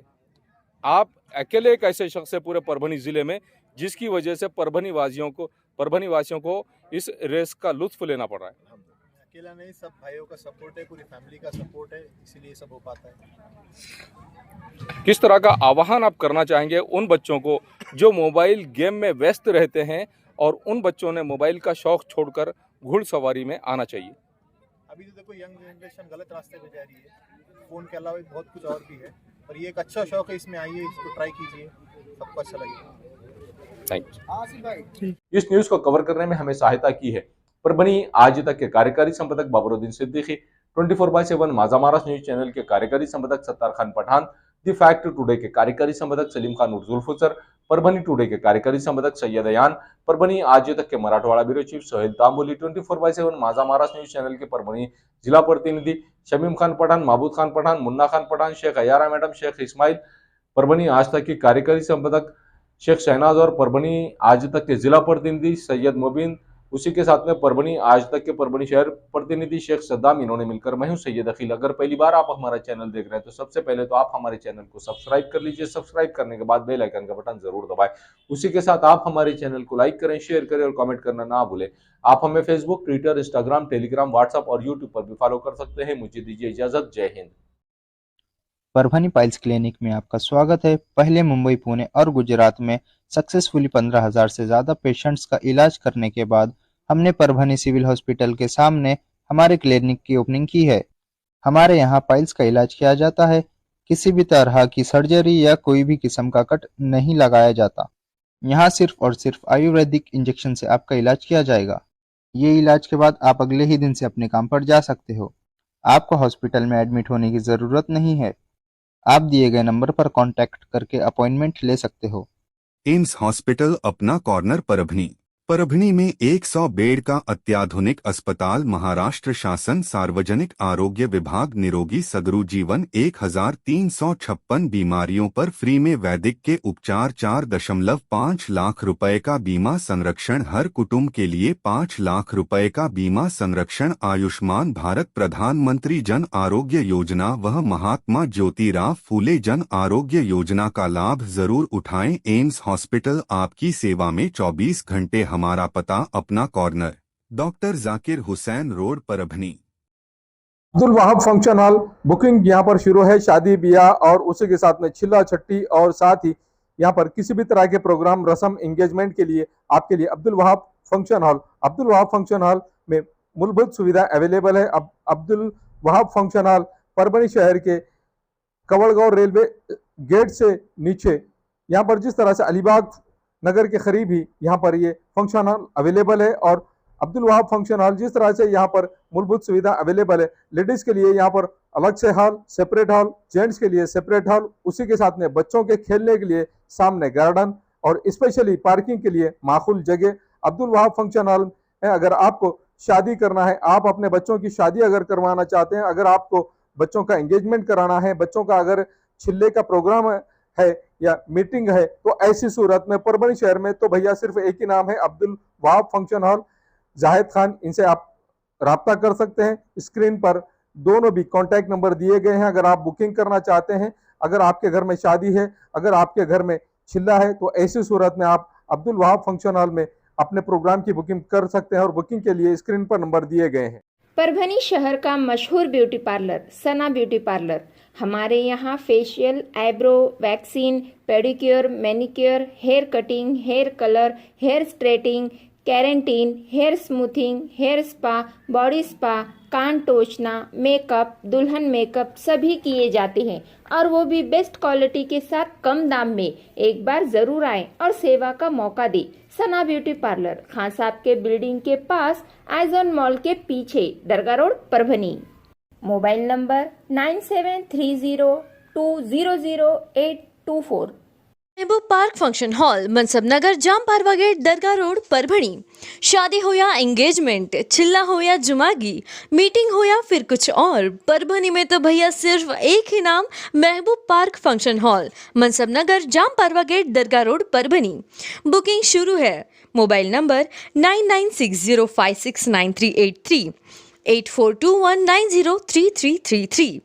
आप अकेले एक ऐसे शख्स है पूरे परभणी ज़िले में जिसकी वजह से परभणी वासियों को इस रेस का लुत्फ लेना पड़ रहा है। अकेला नहीं, सब भाइयों का सपोर्ट है, पूरी फैमिली का सपोर्ट है, इसीलिए सब हो पाता है। किस तरह का आह्वान आप करना चाहेंगे उन बच्चों को जो मोबाइल गेम में व्यस्त रहते हैं और उन बच्चों ने मोबाइल का शौक छोड़कर घुड़सवारी में आना चाहिए? अभी तो देखो यंग जनरेशन गलत रास्ते पे जा रही है, फोन के अलावा बहुत कुछ और भी है, पर ये एक अच्छा शौक है, इसमें आइए, इसको ट्राई कीजिए, सबको अच्छा लगेगा। Thank you. इस न्यूज को कवर करने में हमें सहायता की है परभणी आज तक के कार्यकारी संपादक बाबरुद्दीन सिद्दीकी, 24/7 माझा महाराष्ट्र न्यूज चैनल के कार्यकारी संपादक Sattar Khan Pathan, the Fact Today के कार्यकारी संपादक सलीम खान उर्जुल्फुसर, परभणी टुडे के कार्यकारी संपादक सैयद अयान, परभणी आज तक के Marathwada bureau chief Sohail Tamboli, 24/7 Majha Maharashtra news channel के परभणी जिला प्रतिनिधि शमीम खान पठान, महबूद खान पठान, मुन्ना खान पठान, शेख अयारा मैडम, शेख इस्माइल, परभणी आज तक के कार्यकारी संपादक शेख शहनाज और परभणी आज तक के जिला प्रतिनिधि सैयद मुबीन, उसी के साथ में परभणी आज तक के परभणी शहर प्रतिनिधि शेख सद्दाम, इन्होंने मिलकर मैं हूं सैयद अखिल। अगर पहली बार आप हमारा चैनल देख रहे हैं तो सबसे पहले तो आप हमारे चैनल को सब्सक्राइब कर लीजिए। सब्सक्राइब करने के बाद बेल आइकन का बटन जरूर दबाएं। उसी के साथ आप हमारे चैनल को लाइक करें, शेयर करें और कमेंट करना ना भूलें। आप हमें Facebook, Twitter, Instagram, Telegram, WhatsApp और यूट्यूब पर भी फॉलो कर सकते हैं। मुझे दीजिए इजाजत। जय हिंद। परभणी पाइल्स क्लिनिक में आपका स्वागत है। पहले मुंबई, पुणे और गुजरात में सक्सेसफुली 15,000 से ज्यादा पेशेंट्स का इलाज करने के बाद हमने परभणी सिविल हॉस्पिटल के सामने हमारे क्लिनिक की ओपनिंग की है। हमारे यहाँ पाइल्स का इलाज किया जाता है। किसी भी तरह की सर्जरी या कोई भी किस्म का कट नहीं लगाया जाता। यहाँ सिर्फ और सिर्फ आयुर्वेदिक इंजेक्शन से आपका इलाज किया जाएगा। ये इलाज के बाद आप अगले ही दिन से अपने काम पर जा सकते हो। आपको हॉस्पिटल में एडमिट होने की जरूरत नहीं है। आप दिए गए नंबर पर कांटेक्ट करके अपॉइंटमेंट ले सकते हो। एम्स हॉस्पिटल अपना कॉर्नर परभणी। परभणी में 100 बेड का अत्याधुनिक अस्पताल। महाराष्ट्र शासन सार्वजनिक आरोग्य विभाग निरोगी सगरू जीवन। 1,356 बीमारियों पर फ्री में वैदिक के उपचार। 4.5 लाख रुपए का बीमा संरक्षण। हर कुटुंब के लिए 5 लाख रुपए का बीमा संरक्षण। आयुष्मान भारत प्रधानमंत्री जन आरोग्य योजना व महात्मा ज्योतिराव फूले जन आरोग्य योजना का लाभ जरूर उठाएं। एम्स हॉस्पिटल आपकी सेवा में 24 घंटे। हमारा पता अपना corner, doctor Zakir Hussain road, Parbhani. Abdul Wahab function hall booking यहाँ पर शुरू है। शादी ब्याह और उसी के साथ में छिल्ला छट्टी और साथ ही यहाँ पर किसी भी तरह के प्रोग्राम, रस्म, एंगेजमेंट के लिए आपके लिए अब्दुल वहाब फंक्शन हॉल में मूलभूत सुविधा अवेलेबल है। अब्दुल वहाब फंक्शन हॉल परभणी शहर के कवड़गांव रेलवे गेट से नीचे, यहाँ पर जिस तरह से अलीबाग नगर के करीब ही यहाँ पर ये फंक्शन हॉल अवेलेबल है। और अब्दुल वहाब फंक्शन हॉल जिस तरह से यहाँ पर मूलभूत सुविधा अवेलेबल है, लेडीज के लिए यहाँ पर अलग से हॉल, सेपरेट हॉल, जेंट्स के लिए सेपरेट हॉल, उसी के साथ में बच्चों के खेलने के लिए सामने गार्डन और स्पेशली पार्किंग के लिए माकूल जगह अब्दुल वहाब फंक्शन हॉल है। अगर आपको शादी करना है, आप अपने बच्चों की शादी अगर करवाना चाहते हैं, अगर आपको बच्चों का एंगेजमेंट कराना है, बच्चों का अगर छिल्ले का प्रोग्राम है या मीटिंग है, तो ऐसी सूरत में परभणी शहर में तो भैया सिर्फ एक ही नाम है, अब्दुल वहाब फंक्शन हॉल, जाहिद खान। इनसे आप राब्ता कर सकते हैं। स्क्रीन पर दोनों भी कॉन्टैक्ट नंबर दिए गए हैं। अगर आप बुकिंग करना चाहते हैं, अगर आपके घर में शादी है, अगर आपके घर में छिल्ला है, तो ऐसी सूरत में आप अब्दुल वहाब फंक्शन हॉल में अपने प्रोग्राम की बुकिंग कर सकते हैं और बुकिंग के लिए स्क्रीन पर नंबर दिए गए हैं। परभणी शहर का मशहूर beauty parlour Sana beauty parlour. हमारे यहाँ facial, eyebrow, waxing, pedicure, manicure, hair cutting, hair colour, hair straightening, keratin, hair smoothing, hair spa, body spa, कान टोचना, मेकअप, दुल्हन मेकअप सभी किए जाते हैं और वो भी बेस्ट क्वालिटी के साथ कम दाम में। एक बार जरूर आएं और सेवा का मौका दें। सना ब्यूटी पार्लर, खान साहब के बिल्डिंग के पास, आइजॉन मॉल के पीछे, Dargah road, Parbhani. Mobile number 9730200824। Mahboob park function hall, Mansab Nagar, Jam Parwa gate, Dargah road, Parbhani. शादी हो या एंगेजमेंट, चिल्ला हो या जुमागी, मीटिंग हो या फिर कुछ और, परभणी में तो भैया सिर्फ एक ही नाम, महबूब park function hall, Mansab Nagar, Jam Parwa gate, Dargah road, Parbhani. Booking शुरू है। Mobile number 9960569383, 8421903333।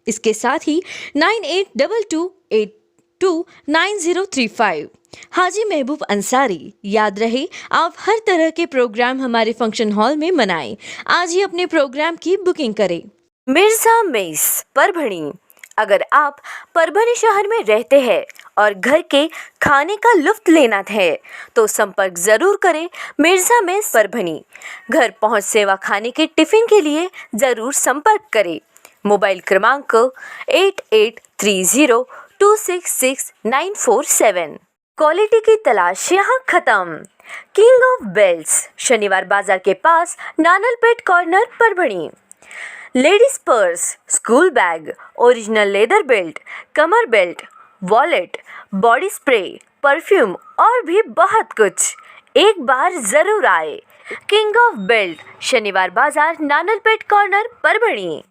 इसके साथ ही 9822829035। हाजी महबूब अंसारी। याद रहे, आप हर तरह के प्रोग्राम हमारे फंक्शन हॉल में मनाएं। आज ही अपने प्रोग्राम की बुकिंग करें। मिर्जा मेस, परभणी। अगर आप परभणी शहर में रहते हैं और घर के खाने का लुत्फ लेना है तो संपर्क जरूर करें मिर्जा मेस, परभणी। घर पहुंच सेवा खाने के टिफिन के लिए जरूर संपर्क करें। मोबाइल क्रमांक 8830266947। क्वालिटी की तलाश यहाँ खत्म। King of belts, Shaniwar Bazar के पास, Nanalpeth corner, Parbhani. Ladies purse, school bag, original leather belt, कमर belt, wallet, body spray, perfume और भी बहुत कुछ। एक बार जरूर आए। किंग ऑफ बेल्ट, शनिवार बाजार, नानलपेट कॉर्नर, परभणी।